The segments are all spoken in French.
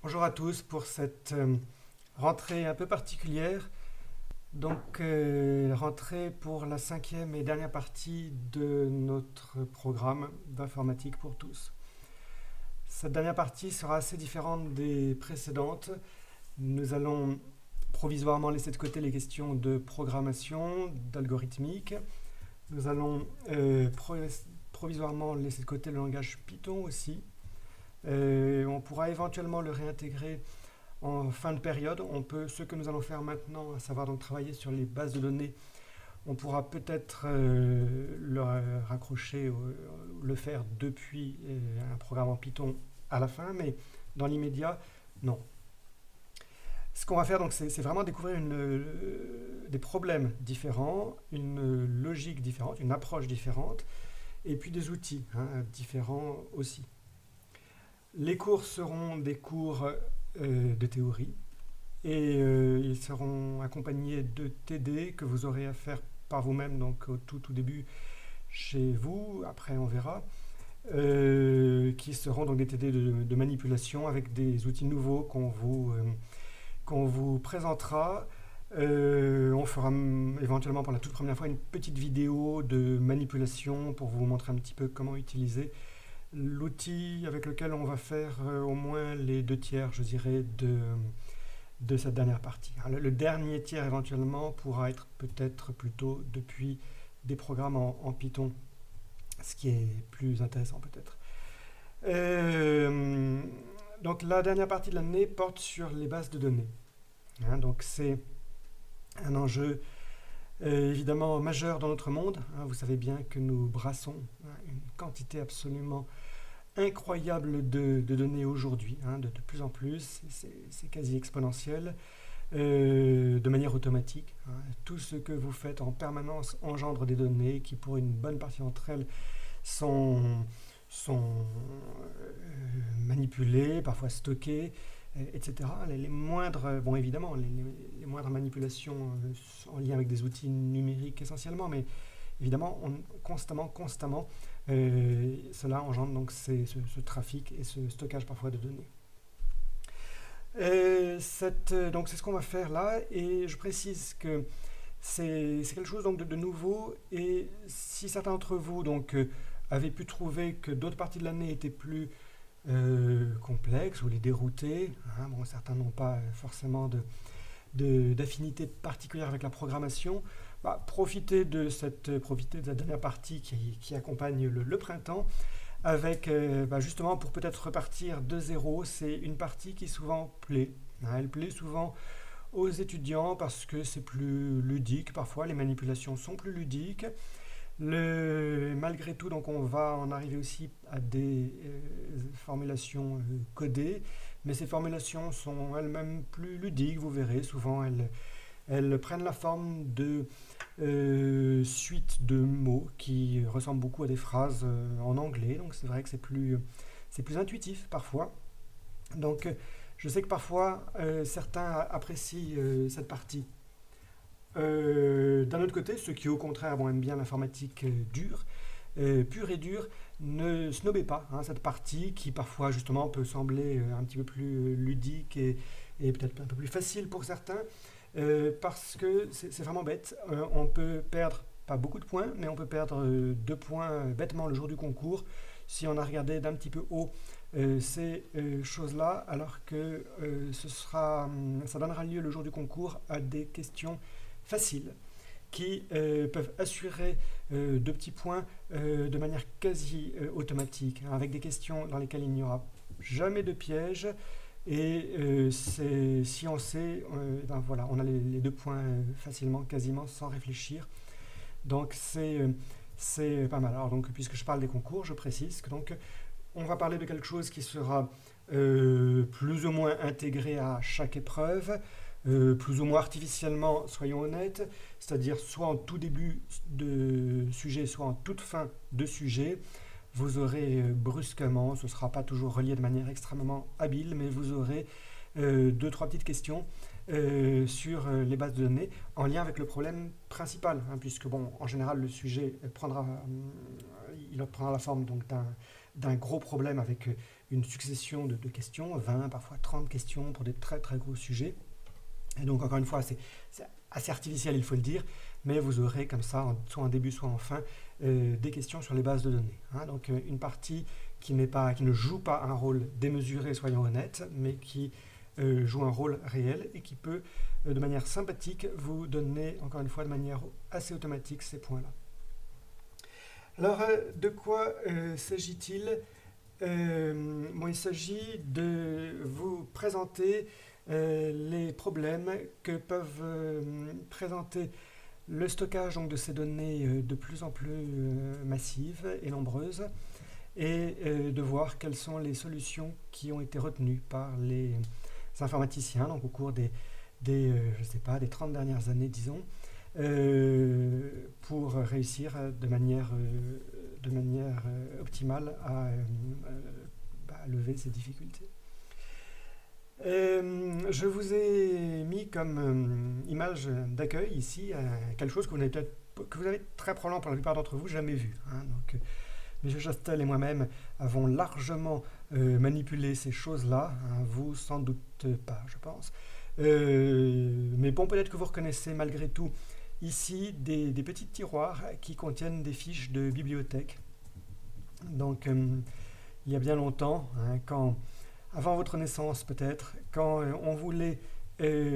Bonjour à tous pour cette rentrée un peu particulière. Rentrée pour la cinquième et dernière partie de notre programme d'informatique pour tous. Cette dernière partie sera assez différente des précédentes. Nous allons provisoirement laisser de côté les questions de programmation, d'algorithmique. Nous allons provisoirement laisser de côté le langage Python aussi. On pourra éventuellement le réintégrer en fin de période. Ce que nous allons faire maintenant, à savoir donc travailler sur les bases de données, on pourra peut-être le raccrocher, le faire depuis un programme en Python à la fin, mais dans l'immédiat, non. Ce qu'on va faire, donc, c'est vraiment découvrir des problèmes différents, une logique différente, une approche différente, et puis des outils différents aussi. Les cours seront des cours de théorie et ils seront accompagnés de TD que vous aurez à faire par vous-même, donc au tout début chez vous, après on verra, qui seront donc des TD de manipulation avec des outils nouveaux qu'on vous présentera. On fera éventuellement pour la toute première fois une petite vidéo de manipulation pour vous montrer un petit peu comment utiliser l'outil avec lequel on va faire au moins les 2 tiers, je dirais, de cette dernière partie. Alors, le dernier tiers éventuellement pourra être peut-être plutôt depuis des programmes en Python, ce qui est plus intéressant peut-être. Donc la dernière partie de l'année porte sur les bases de données. Donc c'est un enjeu évidemment majeur dans notre monde. Vous savez bien que nous brassons une quantité absolument incroyable de données aujourd'hui, de plus en plus, c'est quasi exponentiel, de manière automatique. Tout ce que vous faites en permanence engendre des données qui, pour une bonne partie d'entre elles, sont manipulées, parfois stockées, etc. Les moindres, bon évidemment, les moindres manipulations en lien avec des outils numériques essentiellement, mais évidemment, constamment, cela engendre donc ce trafic et ce stockage parfois de données. Donc c'est ce qu'on va faire là, et je précise que c'est quelque chose donc de nouveau, et si certains d'entre vous donc avaient pu trouver que d'autres parties de l'année étaient plus complexes ou les déroutaient, certains n'ont pas forcément d'affinité particulière avec la programmation, profitez de cette dernière partie qui accompagne le printemps, avec justement pour peut-être repartir de zéro. C'est une partie qui souvent plaît. Elle plaît souvent aux étudiants parce que c'est plus ludique. Parfois, les manipulations sont plus ludiques. Malgré tout, donc on va en arriver aussi à des formulations codées, mais ces formulations sont elles-mêmes plus ludiques, vous verrez. Souvent, elles prennent la forme de suites de mots qui ressemblent beaucoup à des phrases en anglais, donc c'est vrai que c'est plus intuitif parfois. Donc je sais que parfois certains apprécient cette partie. D'un autre côté, ceux qui au contraire aiment bien l'informatique dure, pure et dure, ne snobez pas cette partie qui parfois justement peut sembler un petit peu plus ludique et peut-être un peu plus facile pour certains. Parce que c'est vraiment bête. On peut perdre, pas beaucoup de points, mais on peut perdre 2 points bêtement le jour du concours si on a regardé d'un petit peu haut ces choses-là, alors que ça donnera lieu le jour du concours à des questions faciles qui peuvent assurer 2 petits points de manière quasi automatique, avec des questions dans lesquelles il n'y aura jamais de piège. Et si on sait, voilà, on a les 2 points facilement, quasiment, sans réfléchir. Donc c'est pas mal. Alors donc, puisque je parle des concours, je précise que donc on va parler de quelque chose qui sera plus ou moins intégré à chaque épreuve, plus ou moins artificiellement, soyons honnêtes, c'est-à-dire soit en tout début de sujet, soit en toute fin de sujet. Vous aurez brusquement, ce ne sera pas toujours relié de manière extrêmement habile, mais vous aurez 2-3 petites questions sur les bases de données en lien avec le problème principal, puisque bon, en général le sujet prendra la forme donc d'un gros problème avec une succession de questions, 20, parfois 30 questions pour des très très gros sujets. Et donc encore une fois, c'est assez artificiel, il faut le dire, mais vous aurez comme ça, soit en début, soit en fin, des questions sur les bases de données. Hein. Donc une partie qui ne joue pas un rôle démesuré, soyons honnêtes, mais qui joue un rôle réel et qui peut, de manière sympathique, vous donner, encore une fois, de manière assez automatique, ces points-là. Alors, de quoi s'agit-il? Il s'agit de vous présenter les problèmes que peuvent présenter le stockage donc, de ces données de plus en plus massives et nombreuses, et de voir quelles sont les solutions qui ont été retenues par les informaticiens donc, au cours des 30 dernières années, disons, pour réussir de manière optimale à lever ces difficultés. Je vous ai mis comme image d'accueil ici quelque chose que vous avez très probablement pour la plupart d'entre vous jamais vu. Hein. Donc, M. Chastel et moi-même avons largement manipulé ces choses-là, hein, vous sans doute pas, je pense. Mais bon, peut-être que vous reconnaissez malgré tout ici des petits tiroirs qui contiennent des fiches de bibliothèque. Donc, il y a bien longtemps, hein, avant votre naissance peut-être, quand on voulait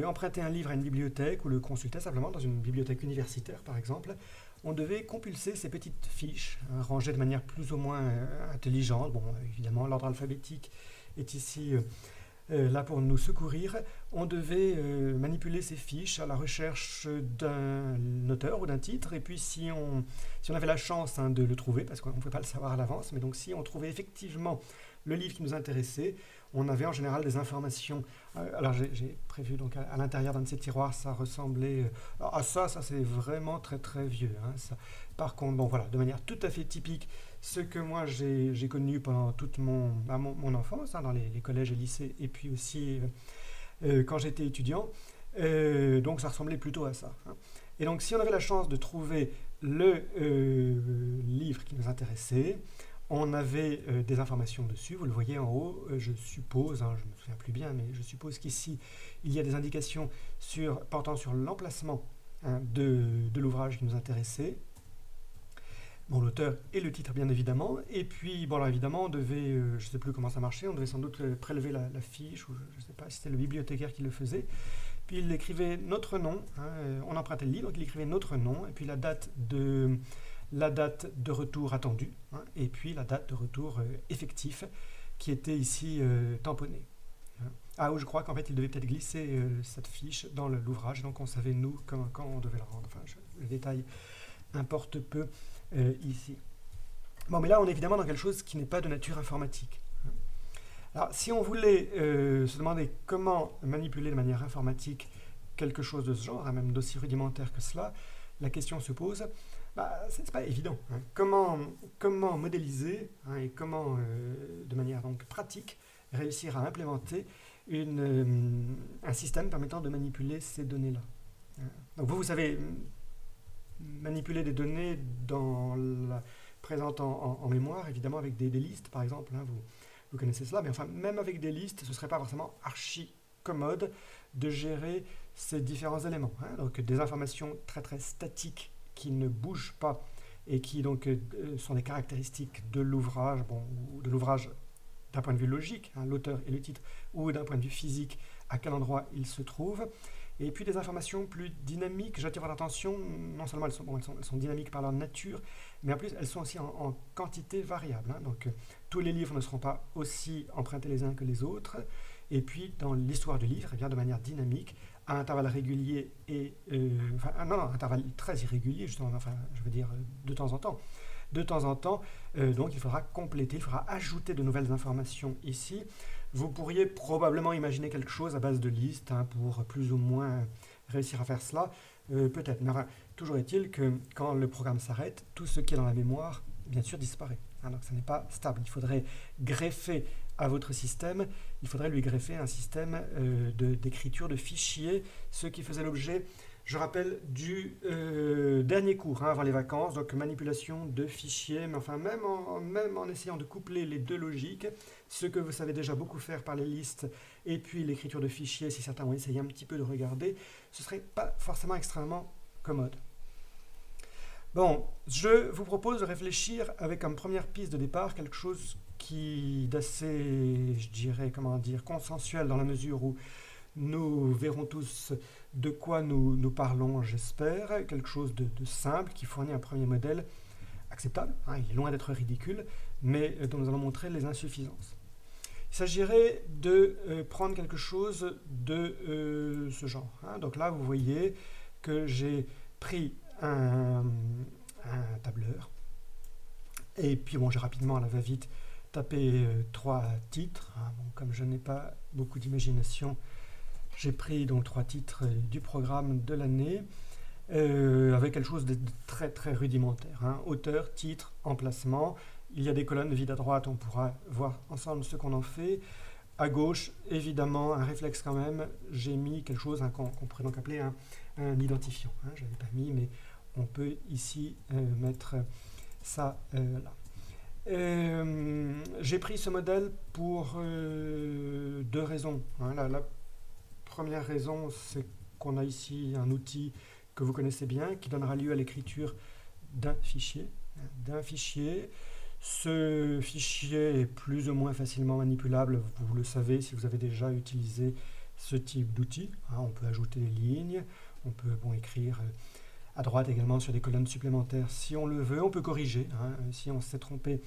emprunter un livre à une bibliothèque ou le consulter simplement dans une bibliothèque universitaire par exemple, on devait compulser ces petites fiches, hein, rangées de manière plus ou moins intelligente. Bon, évidemment, l'ordre alphabétique est ici là pour nous secourir. On devait manipuler ces fiches à la recherche d'un auteur ou d'un titre, et puis si on avait la chance de le trouver, parce qu'on ne pouvait pas le savoir à l'avance, mais donc si on trouvait effectivement le livre qui nous intéressait, on avait en général des informations. Alors j'ai prévu donc à l'intérieur d'un de ces tiroirs, ça ressemblait à ça c'est vraiment très très vieux. Hein, ça. Par contre, bon voilà, de manière tout à fait typique, ce que moi j'ai connu pendant toute mon enfance, hein, dans les collèges et lycées, et puis aussi quand j'étais étudiant. Donc ça ressemblait plutôt à ça. Hein. Et donc si on avait la chance de trouver le livre qui nous intéressait, on avait des informations dessus, vous le voyez en haut, je suppose, hein, je ne me souviens plus bien, mais je suppose qu'ici, il y a des indications portant sur l'emplacement de l'ouvrage qui nous intéressait. Bon, l'auteur et le titre, bien évidemment. Et puis, bon, alors évidemment, on devait, je ne sais plus comment ça marchait, on devait sans doute prélever la fiche, ou je ne sais pas si c'était le bibliothécaire qui le faisait. Puis il écrivait notre nom, hein, on empruntait le livre, donc il écrivait notre nom, et puis la date de retour attendue, hein, et puis la date de retour effectif qui était ici tamponnée. Ah, je crois qu'en fait il devait peut-être glisser cette fiche dans l'ouvrage, donc on savait nous quand on devait la rendre. Enfin, le détail importe peu ici. Bon, mais là on est évidemment dans quelque chose qui n'est pas de nature informatique. Alors, si on voulait se demander comment manipuler de manière informatique quelque chose de ce genre, hein, même d'aussi rudimentaire que cela, la question se pose. C'est pas évident. Hein. Comment modéliser, hein, et comment, de manière donc pratique, réussir à implémenter un système permettant de manipuler ces données-là. Donc vous savez manipuler des données présentes en mémoire, évidemment avec des listes, par exemple. Hein, vous connaissez cela, mais enfin, même avec des listes, ce ne serait pas forcément archi commode de gérer ces différents éléments. Hein. Donc des informations très très statiques qui ne bougent pas et qui donc sont des caractéristiques de l'ouvrage, ou de l'ouvrage d'un point de vue logique, hein, l'auteur et le titre, ou d'un point de vue physique, à quel endroit il se trouve. Et puis des informations plus dynamiques, j'attire votre attention, non seulement elles sont dynamiques par leur nature, mais en plus elles sont aussi en quantité variable. Hein. Donc tous les livres ne seront pas aussi empruntés les uns que les autres. Et puis dans l'histoire du livre, eh bien, de manière dynamique, à intervalles réguliers intervalles très irréguliers, justement, enfin, je veux dire, de temps en temps. De temps en temps, donc il faudra compléter, il faudra ajouter de nouvelles informations ici. Vous pourriez probablement imaginer quelque chose à base de listes, hein, pour plus ou moins réussir à faire cela, peut-être. Mais enfin, toujours est-il que quand le programme s'arrête, tout ce qui est dans la mémoire, bien sûr, disparaît. Hein, donc ça n'est pas stable. Il faudrait greffer à votre système, il faudrait lui greffer un système d'écriture de fichiers, ce qui faisait l'objet, je rappelle, du dernier cours, hein, avant les vacances, donc manipulation de fichiers, mais enfin même en essayant de coupler les deux logiques, ce que vous savez déjà beaucoup faire par les listes, et puis l'écriture de fichiers, si certains ont essayé un petit peu de regarder, ce ne serait pas forcément extrêmement commode. Bon, je vous propose de réfléchir avec comme première piste de départ quelque chose d'assez, je dirais, consensuel dans la mesure où nous verrons tous de quoi nous parlons, j'espère. Quelque chose de simple qui fournit un premier modèle acceptable. Il est loin d'être ridicule, mais dont nous allons montrer les insuffisances. Il s'agirait de prendre quelque chose de ce genre. Donc là, vous voyez que j'ai pris un tableur. Et puis, j'ai rapidement, à la va-vite, tapé 3 titres. Comme je n'ai pas beaucoup d'imagination, j'ai pris donc 3 titres du programme de l'année, avec quelque chose de très très rudimentaire. Auteur, titre, emplacement. Il y a des colonnes vides à droite, on pourra voir ensemble ce qu'on en fait. À gauche, évidemment, un réflexe quand même, j'ai mis quelque chose qu'on pourrait donc appeler un identifiant. Je ne l'avais pas mis, mais on peut ici mettre ça là. J'ai pris ce modèle pour 2 raisons. La première raison, c'est qu'on a ici un outil que vous connaissez bien, qui donnera lieu à l'écriture d'un fichier. Ce fichier est plus ou moins facilement manipulable, vous le savez si vous avez déjà utilisé ce type d'outil. On peut ajouter des lignes, on peut écrire à droite également sur des colonnes supplémentaires si on le veut. On peut corriger si on s'est trompé.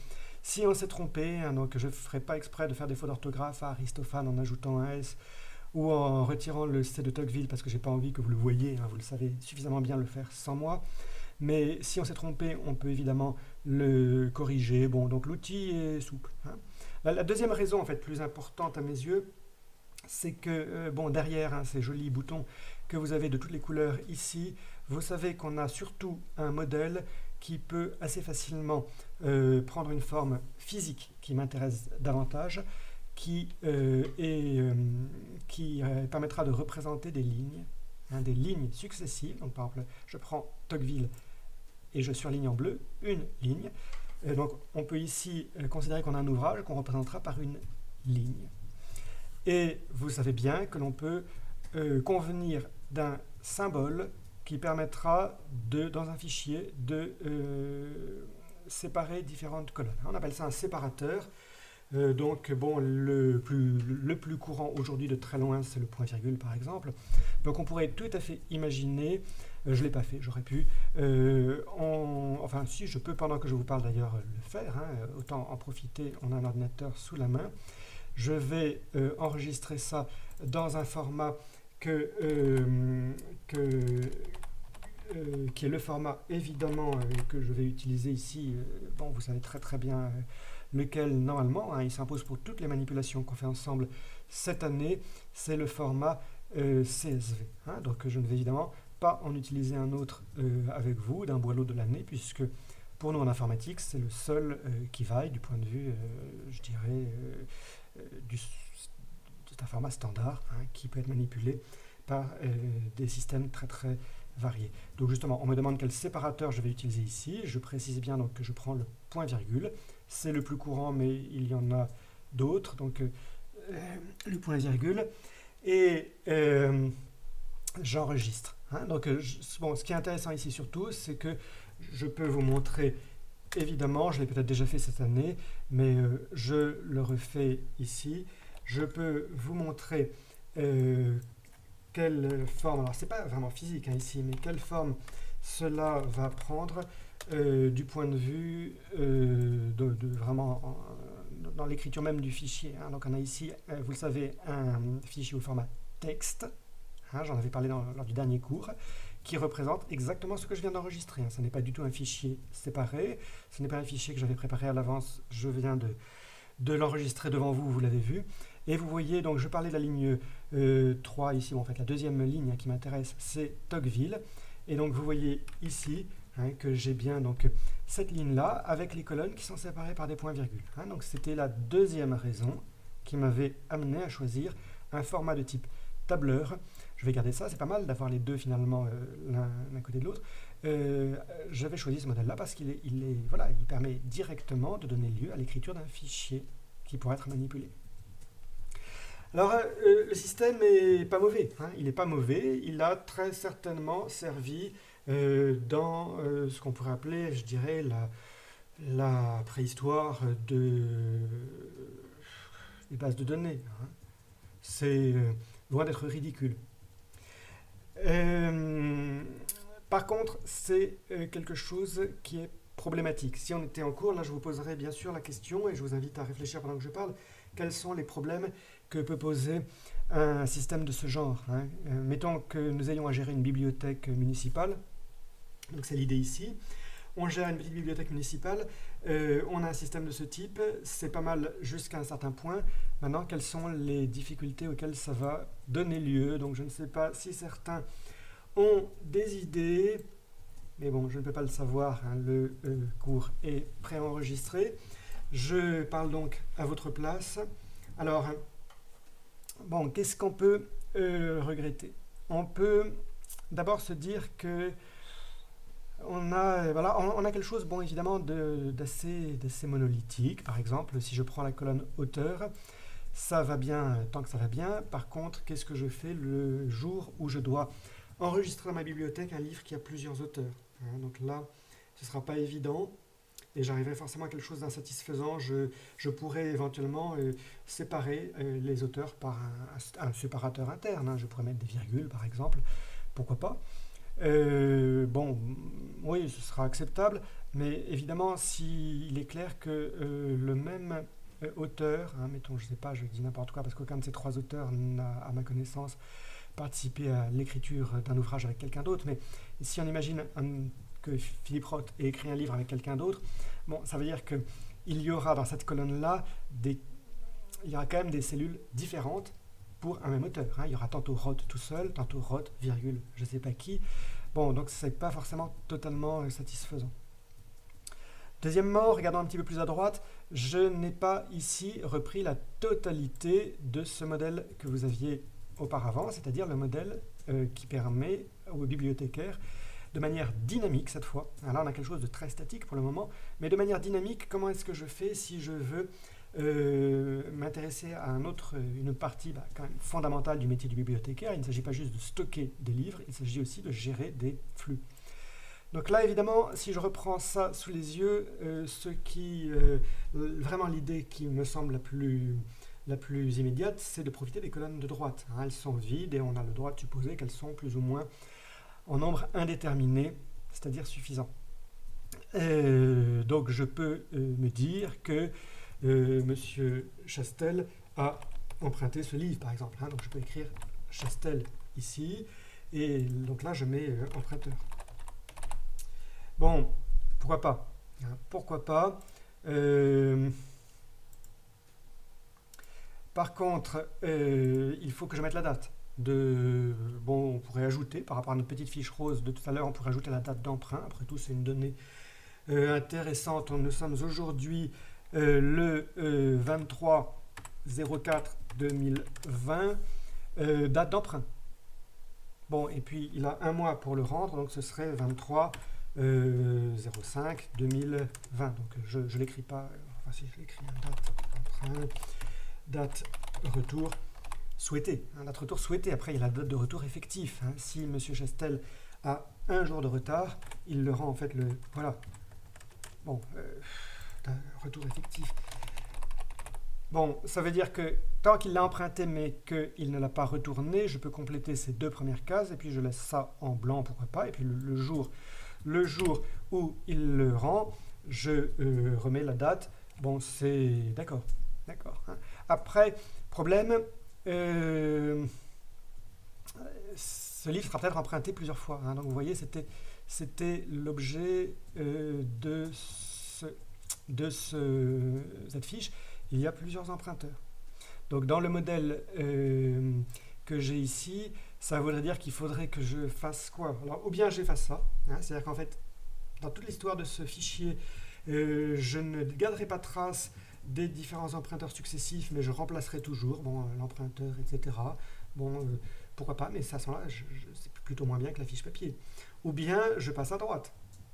Donc je ne ferai pas exprès de faire des fautes d'orthographe à Aristophane en ajoutant un S ou en retirant le C de Tocqueville parce que je n'ai pas envie que vous le voyiez. Vous le savez suffisamment bien le faire sans moi. Mais si on s'est trompé, on peut évidemment le corriger. Donc l'outil est souple. La deuxième raison, en fait, plus importante à mes yeux, c'est que, derrière ces jolis boutons que vous avez de toutes les couleurs ici, vous savez qu'on a surtout un modèle qui peut assez facilement prendre une forme physique qui m'intéresse davantage, qui permettra de représenter des lignes successives. Donc par exemple, je prends Tocqueville et je surligne en bleu une ligne. Donc on peut ici considérer qu'on a un ouvrage qu'on représentera par une ligne. Et vous savez bien que l'on peut convenir d'un symbole qui permettra, dans un fichier, de séparer différentes colonnes. On appelle ça un séparateur. Le plus courant aujourd'hui de très loin, c'est le point-virgule par exemple. Donc on pourrait tout à fait imaginer, je ne l'ai pas fait, j'aurais pu, si je peux pendant que je vous parle d'ailleurs le faire, autant en profiter, on a un ordinateur sous la main. Je vais enregistrer ça dans un format qui est le format évidemment que je vais utiliser ici. Vous savez très très bien lequel normalement, il s'impose pour toutes les manipulations qu'on fait ensemble cette année, c'est le format CSV. Donc je ne vais évidemment pas en utiliser un autre avec vous d'un boileau de l'année, puisque pour nous en informatique, c'est le seul qui vaille du point de vue, je dirais, c'est un format standard qui peut être manipulé par des systèmes très très variés. Donc justement, on me demande quel séparateur je vais utiliser ici. Je précise bien donc que je prends le point-virgule. C'est le plus courant, mais il y en a d'autres. Donc le point-virgule. Et j'enregistre. Donc ce qui est intéressant ici surtout, c'est que je peux vous montrer, évidemment, je l'ai peut-être déjà fait cette année, mais je le refais ici. Je peux vous montrer quelle forme, alors c'est pas vraiment physique ici, mais quelle forme cela va prendre du point de vue vraiment dans l'écriture même du fichier. Donc on a ici, vous le savez, un fichier au format texte, j'en avais parlé lors du dernier cours, qui représente exactement ce que je viens d'enregistrer. Ce n'est pas du tout un fichier séparé, ce n'est pas un fichier que j'avais préparé à l'avance, je viens de l'enregistrer devant vous, vous l'avez vu. Et vous voyez, donc je parlais de la ligne 3 ici, en fait la deuxième ligne qui m'intéresse, c'est Tocqueville. Et donc vous voyez ici que j'ai bien donc cette ligne-là avec les colonnes qui sont séparées par des points-virgules. Donc c'était la deuxième raison qui m'avait amené à choisir un format de type tableur. Je vais garder ça, c'est pas mal d'avoir les deux finalement l'un côté de l'autre. J'avais choisi ce modèle-là parce qu'il permet directement de donner lieu à l'écriture d'un fichier qui pourrait être manipulé. Alors, le système n'est pas mauvais, hein, il n'est pas mauvais, il a très certainement servi dans ce qu'on pourrait appeler, je dirais, la préhistoire des bases de données. Hein. C'est loin d'être ridicule. Par contre, c'est quelque chose qui est problématique. Si on était en cours, là je vous poserai bien sûr la question, et je vous invite à réfléchir pendant que je parle, quels sont les problèmes que peut poser un système de ce genre. Hein. Mettons que nous ayons à gérer une bibliothèque municipale, donc c'est l'idée ici. On gère une petite bibliothèque municipale, on a un système de ce type, c'est pas mal jusqu'à un certain point. Maintenant, quelles sont les difficultés auxquelles ça va donner lieu? Donc je ne sais pas si certains ont des idées, mais bon, je ne peux pas le savoir, hein, le cours est préenregistré. Je parle donc à votre place. Alors, bon, qu'est-ce qu'on peut regretter? On peut d'abord se dire que on a quelque chose, bon, évidemment, d'assez monolithique. Par exemple, si je prends la colonne auteur, ça va bien tant que ça va bien. Par contre, qu'est-ce que je fais le jour où je dois enregistrer dans ma bibliothèque un livre qui a plusieurs auteurs? Hein, donc là, ce ne sera pas évident. Et j'arriverai forcément à quelque chose d'insatisfaisant. Je pourrais éventuellement séparer les auteurs par un séparateur interne. Hein. Je pourrais mettre des virgules, par exemple. Pourquoi pas? Bon, oui, ce sera acceptable. Mais évidemment, s'il est clair que le même auteur, hein, mettons, je ne sais pas, je dis n'importe quoi, parce qu'aucun de ces trois auteurs n'a, à ma connaissance, participé à l'écriture d'un ouvrage avec quelqu'un d'autre. Mais si on imagine que Philippe Roth ait écrit un livre avec quelqu'un d'autre, bon, ça veut dire qu'il y aura dans cette colonne-là, il y aura quand même des cellules différentes pour un même auteur. Hein. Il y aura tantôt Roth tout seul, tantôt Roth, virgule, je ne sais pas qui. Bon, donc ce n'est pas forcément totalement satisfaisant. Deuxièmement, regardons un petit peu plus à droite, je n'ai pas ici repris la totalité de ce modèle que vous aviez auparavant, c'est-à-dire le modèle qui permet aux bibliothécaires de manière dynamique cette fois. Alors là, on a quelque chose de très statique pour le moment, mais de manière dynamique, comment est-ce que je fais si je veux m'intéresser à une partie quand même fondamentale du métier du bibliothécaire? Il ne s'agit pas juste de stocker des livres, il s'agit aussi de gérer des flux. Donc là, évidemment, si je reprends ça sous les yeux, vraiment l'idée qui me semble la plus immédiate, c'est de profiter des colonnes de droite. Hein, elles sont vides et on a le droit de supposer qu'elles sont plus ou moins en nombre indéterminé, c'est-à-dire suffisant. Donc je peux me dire que Monsieur Chastel a emprunté ce livre, par exemple. Hein, donc je peux écrire Chastel ici, et donc là je mets emprunteur. Bon, pourquoi pas, hein, pourquoi pas. Par contre, il faut que je mette la date. Bon, on pourrait ajouter, par rapport à notre petite fiche rose de tout à l'heure, on pourrait ajouter la date d'emprunt. Après tout, c'est une donnée intéressante. Nous sommes aujourd'hui le 23/04/2020, date d'emprunt. Bon, et puis il a un mois pour le rendre, donc ce serait 23/05/2020. Donc je ne l'écris pas, enfin si je l'écris, date d'emprunt, date retour souhaité. Date retour souhaité. Après, il y a la date de retour effectif. Hein. Si M. Chastel a un jour de retard, il le rend en fait le... Voilà. Bon, retour effectif. Bon, ça veut dire que tant qu'il l'a emprunté mais qu'il ne l'a pas retourné, je peux compléter ces deux premières cases et puis je laisse ça en blanc, pourquoi pas. Et puis le jour où il le rend, je remets la date. Bon, c'est... D'accord. Hein. Après, problème... ce livre sera peut-être emprunté plusieurs fois. Hein. Donc vous voyez, c'était l'objet de cette fiche. Il y a plusieurs emprunteurs. Donc dans le modèle que j'ai ici, ça voudrait dire qu'il faudrait que je fasse quoi? Alors, ou bien j'efface ça, hein, c'est-à-dire qu'en fait, dans toute l'histoire de ce fichier, je ne garderai pas trace des différents emprunteurs successifs, mais je remplacerai toujours l'emprunteur, etc. Bon, pourquoi pas, mais ça, c'est plutôt moins bien que la fiche papier. Ou bien je passe à droite.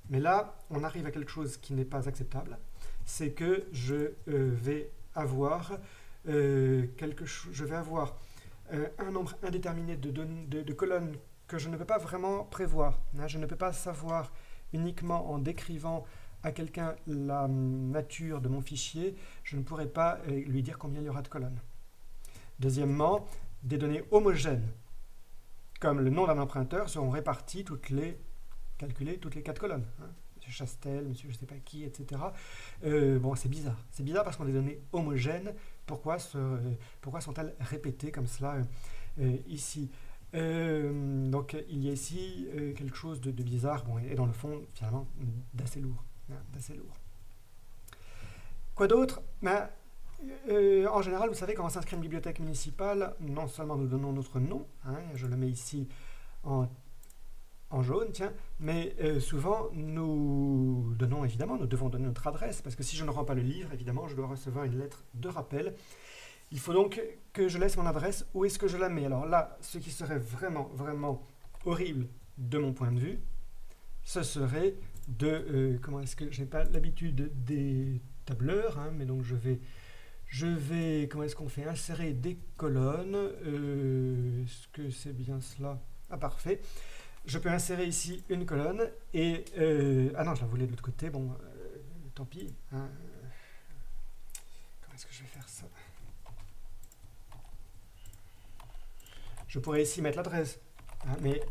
Mais là, on arrive à quelque chose qui n'est pas acceptable, c'est que je vais avoir je vais avoir un nombre indéterminé de colonnes que je ne peux pas vraiment prévoir. Hein. Je ne peux pas savoir uniquement en décrivant à quelqu'un la nature de mon fichier, je ne pourrai pas lui dire combien il y aura de colonnes. Deuxièmement, des données homogènes, comme le nom d'un emprunteur, seront réparties calculées toutes les 4 colonnes. Hein. Monsieur Chastel, monsieur je ne sais pas qui, etc. Bon, c'est bizarre. C'est bizarre parce qu'on a des données homogènes. Pourquoi sont-elles répétées comme cela ici donc il y a ici quelque chose de bizarre, bon, et dans le fond, finalement, d'assez lourd. Hein, d'assez lourd. Quoi d'autre? En général, vous savez, quand on s'inscrit à une bibliothèque municipale, non seulement nous donnons notre nom, hein, je le mets ici en jaune, tiens, mais souvent nous devons donner notre adresse, parce que si je ne rends pas le livre, évidemment, je dois recevoir une lettre de rappel. Il faut donc que je laisse mon adresse. Où est-ce que je la mets? Alors là, ce qui serait vraiment, vraiment horrible de mon point de vue, ce serait comment est-ce que j'ai pas l'habitude des tableurs, hein, mais donc je vais, comment est-ce qu'on fait? Insérer des colonnes. Est-ce que c'est bien cela? Ah, parfait. Je peux insérer ici une colonne et... ah non, je la voulais de l'autre côté. Bon, tant pis. Hein. Comment est-ce que je vais faire ça? Je pourrais ici mettre l'adresse. Hein, mais,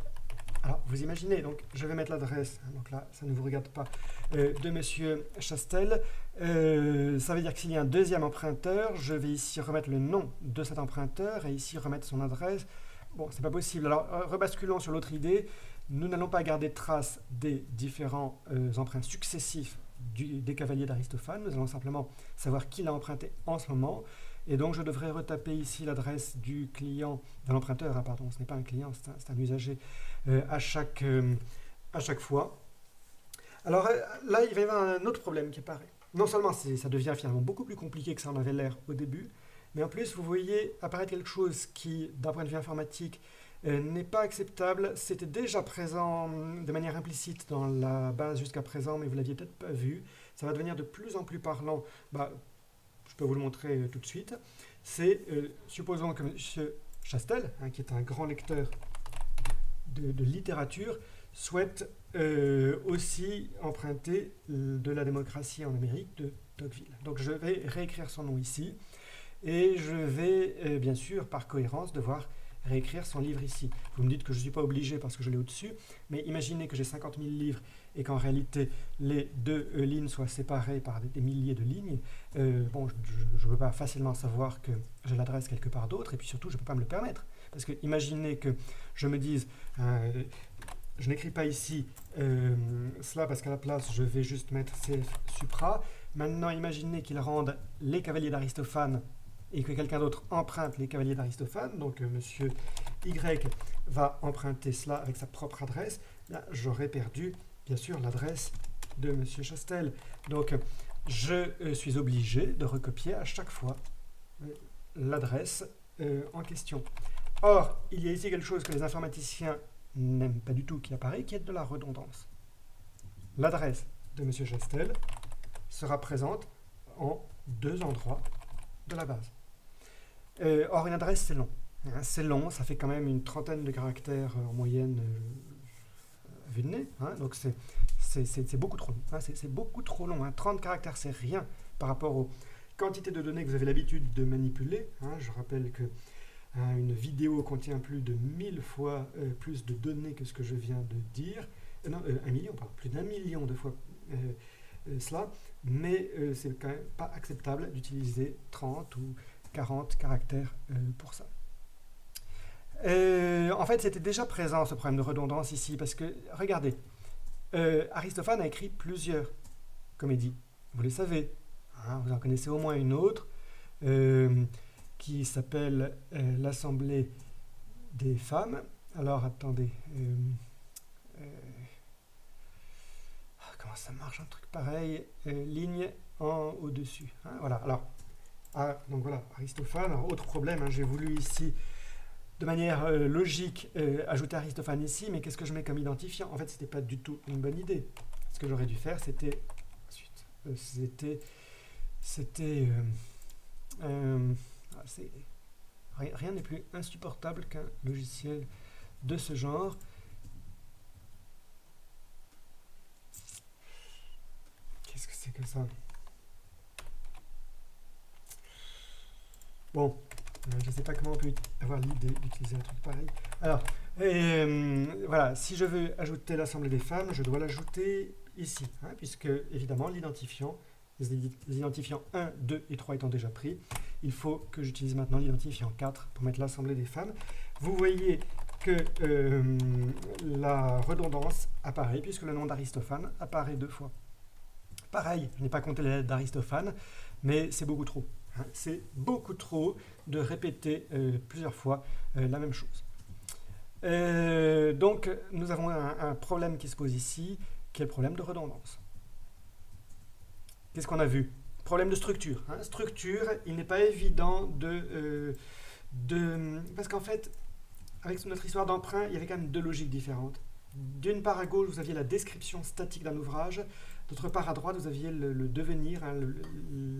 alors, vous imaginez, donc, je vais mettre l'adresse. Hein, donc là, ça ne vous regarde pas. De Monsieur Chastel. Ça veut dire que s'il y a un deuxième emprunteur, je vais ici remettre le nom de cet emprunteur et ici remettre son adresse. Bon, c'est pas possible. Alors, rebasculons sur l'autre idée. Nous n'allons pas garder trace des différents emprunts successifs des cavaliers d'Aristophane. Nous allons simplement savoir qui l'a emprunté en ce moment. Et donc, je devrais retaper ici l'adresse du client, de l'emprunteur, hein, pardon, ce n'est pas un client, c'est un usager, à chaque fois. Alors là, il va y avoir un autre problème qui apparaît. Non seulement ça devient finalement beaucoup plus compliqué que ça en avait l'air au début, mais en plus, vous voyez apparaître quelque chose qui, d'un point de vue informatique, n'est pas acceptable. C'était déjà présent de manière implicite dans la base jusqu'à présent, mais vous ne l'aviez peut-être pas vu. Ça va devenir de plus en plus parlant. Je peux vous le montrer tout de suite. C'est, supposons que M. Chastel, hein, qui est un grand lecteur de littérature, souhaite aussi emprunter de la démocratie en Amérique de Tocqueville. Donc je vais réécrire son nom ici. Et je vais, bien sûr, par cohérence, devoir réécrire son livre ici. Vous me dites que je ne suis pas obligé parce que je l'ai au-dessus, mais imaginez que j'ai 50 000 livres et qu'en réalité, les deux lignes soient séparées par des milliers de lignes. Bon, je ne peux pas facilement savoir que j'ai l'adresse quelque part d'autre, et puis surtout, je ne peux pas me le permettre. Parce que imaginez que je me dise, je n'écris pas ici cela parce qu'à la place, je vais juste mettre CF Supra. Maintenant, imaginez qu'ils rendent les cavaliers d'Aristophane et que quelqu'un d'autre emprunte les cavaliers d'Aristophane, donc monsieur Y va emprunter cela avec sa propre adresse, là, j'aurais perdu, bien sûr, l'adresse de monsieur Chastel. Donc, je suis obligé de recopier à chaque fois l'adresse en question. Or, il y a ici quelque chose que les informaticiens n'aiment pas du tout qui apparaît, qui est de la redondance. L'adresse de monsieur Chastel sera présente en 2 endroits de la base. Or, une adresse, c'est long. Hein, c'est long, ça fait quand même une 30aine de caractères en moyenne à vue de nez. Hein, donc, c'est beaucoup trop long. Hein, c'est beaucoup trop long. Hein, 30 caractères, c'est rien par rapport aux quantités de données que vous avez l'habitude de manipuler. Hein, je rappelle que une vidéo contient plus de 1000 fois plus de données que ce que je viens de dire. Non, 1 million, pardon, plus d'1 million de fois cela. Mais c'est quand même pas acceptable d'utiliser 30 ou 40 caractères pour ça. En fait, c'était déjà présent ce problème de redondance ici, parce que, regardez, Aristophane a écrit plusieurs comédies. Vous les savez, hein, vous en connaissez au moins une autre, qui s'appelle l'Assemblée des femmes. Alors, attendez, comment ça marche un truc pareil, ligne en au-dessus. Hein, voilà, alors, donc voilà, Aristophane. Alors, autre problème, hein, j'ai voulu ici, de manière logique, ajouter Aristophane ici, mais qu'est-ce que je mets comme identifiant? En fait, ce n'était pas du tout une bonne idée. Ce que j'aurais dû faire, c'était C'est- rien n'est plus insupportable qu'un logiciel de ce genre. Qu'est-ce que c'est que ça? Bon, je ne sais pas comment on peut avoir l'idée d'utiliser un truc pareil. Alors, voilà, si je veux ajouter l'Assemblée des femmes, je dois l'ajouter ici, hein, puisque évidemment l'identifiant, les identifiants 1, 2 et 3 étant déjà pris, il faut que j'utilise maintenant l'identifiant 4 pour mettre l'Assemblée des femmes. Vous voyez que la redondance apparaît, puisque le nom d'Aristophane apparaît 2 fois. Pareil, je n'ai pas compté les lettres d'Aristophane, mais c'est beaucoup trop. Hein. C'est beaucoup trop de répéter plusieurs fois la même chose. Donc, nous avons un problème qui se pose ici, qui est le problème de redondance. Qu'est-ce qu'on a vu? Problème de structure. Hein. Structure, il n'est pas évident parce qu'en fait, avec notre histoire d'emprunt, il y avait quand même 2 logiques différentes. D'une part, à gauche, vous aviez la description statique d'un ouvrage. D'autre part, à droite, vous aviez le devenir, hein,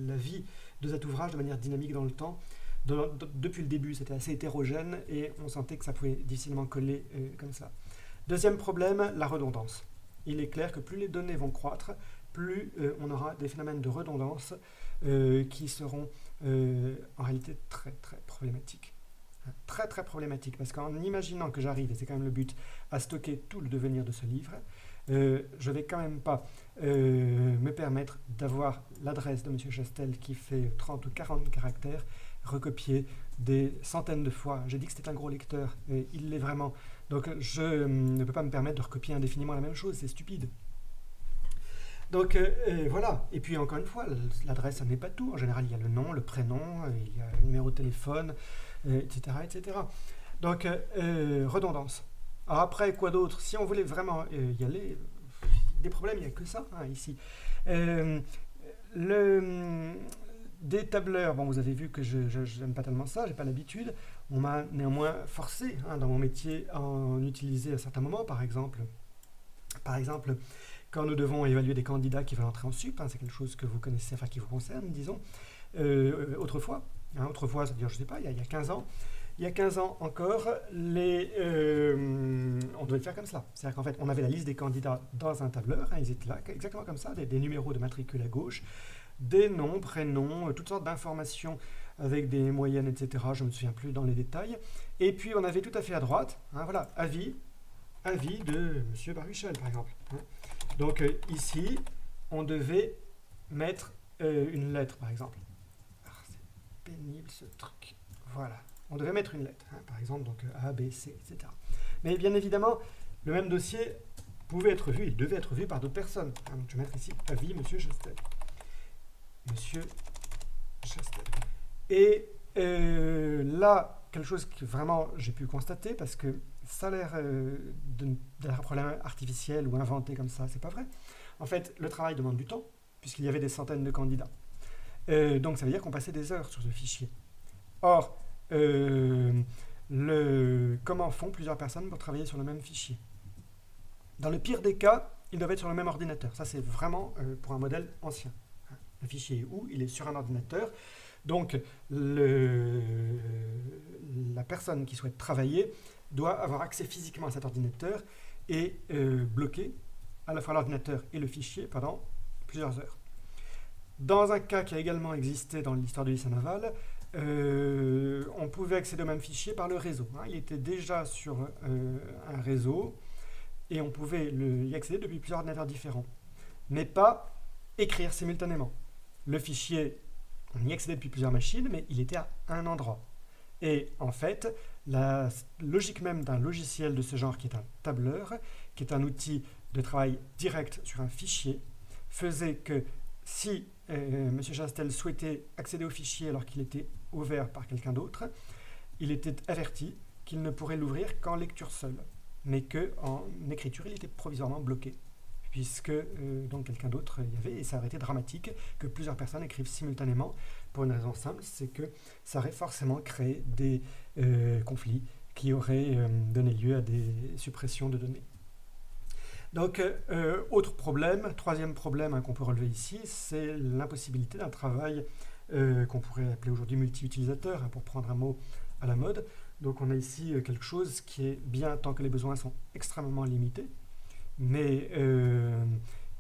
la vie de cet ouvrage de manière dynamique dans le temps. Depuis le début, c'était assez hétérogène et on sentait que ça pouvait difficilement coller comme ça. Deuxième problème, la redondance. Il est clair que plus les données vont croître, plus on aura des phénomènes de redondance qui seront en réalité très très problématiques. Très très problématiques, parce qu'en imaginant que j'arrive, et c'est quand même le but, à stocker tout le devenir de ce livre, je ne vais quand même pas me permettre d'avoir l'adresse de M. Chastel qui fait 30 ou 40 caractères recopiés des centaines de fois. J'ai dit que c'était un gros lecteur, et il l'est vraiment. Donc je ne peux pas me permettre de recopier indéfiniment la même chose, c'est stupide. Donc voilà, et puis encore une fois, l'adresse, ça n'est pas tout. En général, il y a le nom, le prénom, il y a le numéro de téléphone, etc., etc. Donc, redondance. Alors après, quoi d'autre? Si on voulait vraiment y aller, des problèmes, il n'y a que ça, hein, ici. Des tableurs, bon, vous avez vu que je n'aime pas tellement ça, j'ai pas l'habitude. On m'a néanmoins forcé, hein, dans mon métier, à en utiliser à certains moments, par exemple, quand nous devons évaluer des candidats qui veulent entrer en sup, hein, c'est quelque chose que vous connaissez, enfin qui vous concerne, disons, autrefois, c'est-à-dire, je ne sais pas, il y a 15 ans, il y a 15 ans encore, on devait le faire comme cela. C'est-à-dire qu'en fait, on avait la liste des candidats dans un tableur, hein, ils étaient là, exactement comme ça, des numéros de matricule à gauche, des noms, prénoms, toutes sortes d'informations avec des moyennes, etc. Je ne me souviens plus dans les détails. Et puis, on avait tout à fait à droite, hein, voilà, avis de M. Baruchel, par exemple. Hein. Donc, ici, on devait mettre une lettre, par exemple. Alors, c'est pénible, ce truc. Voilà. On devait mettre une lettre, hein, par exemple, donc A, B, C, etc. Mais bien évidemment, le même dossier pouvait être vu, il devait être vu par d'autres personnes. Hein, donc je vais mettre ici avis M. Chastel. Monsieur Chastel. Et là, quelque chose que vraiment j'ai pu constater, parce que ça a l'air d'un problème artificiel ou inventé comme ça, c'est pas vrai. En fait, le travail demande du temps, puisqu'il y avait des centaines de candidats. Donc ça veut dire qu'on passait des heures sur ce fichier. Or, comment font plusieurs personnes pour travailler sur le même fichier? Dans le pire des cas, ils doivent être sur le même ordinateur. Ça, c'est vraiment pour un modèle ancien. Le fichier est où? Il est sur un ordinateur. Donc, la personne qui souhaite travailler doit avoir accès physiquement à cet ordinateur et bloquer à la fois l'ordinateur et le fichier pendant plusieurs heures. Dans un cas qui a également existé dans l'histoire du lycée naval, on pouvait accéder au même fichier par le réseau. Hein. Il était déjà sur un réseau et on pouvait y accéder depuis plusieurs ordinateurs différents, mais pas écrire simultanément. Le fichier, on y accédait depuis plusieurs machines, mais il était à un endroit. Et en fait, la logique même d'un logiciel de ce genre, qui est un tableur, qui est un outil de travail direct sur un fichier, faisait que si M. Chastel souhaitait accéder au fichier alors qu'il était ouvert par quelqu'un d'autre, il était averti qu'il ne pourrait l'ouvrir qu'en lecture seule, mais qu'en écriture, il était provisoirement bloqué, puisque donc quelqu'un d'autre y avait, et ça aurait été dramatique que plusieurs personnes écrivent simultanément, pour une raison simple, c'est que ça aurait forcément créé des conflits qui auraient donné lieu à des suppressions de données. Donc, autre problème, troisième problème, hein, qu'on peut relever ici, c'est l'impossibilité d'un travail qu'on pourrait appeler aujourd'hui multi-utilisateur, pour prendre un mot à la mode. Donc on a ici quelque chose qui est bien tant que les besoins sont extrêmement limités, mais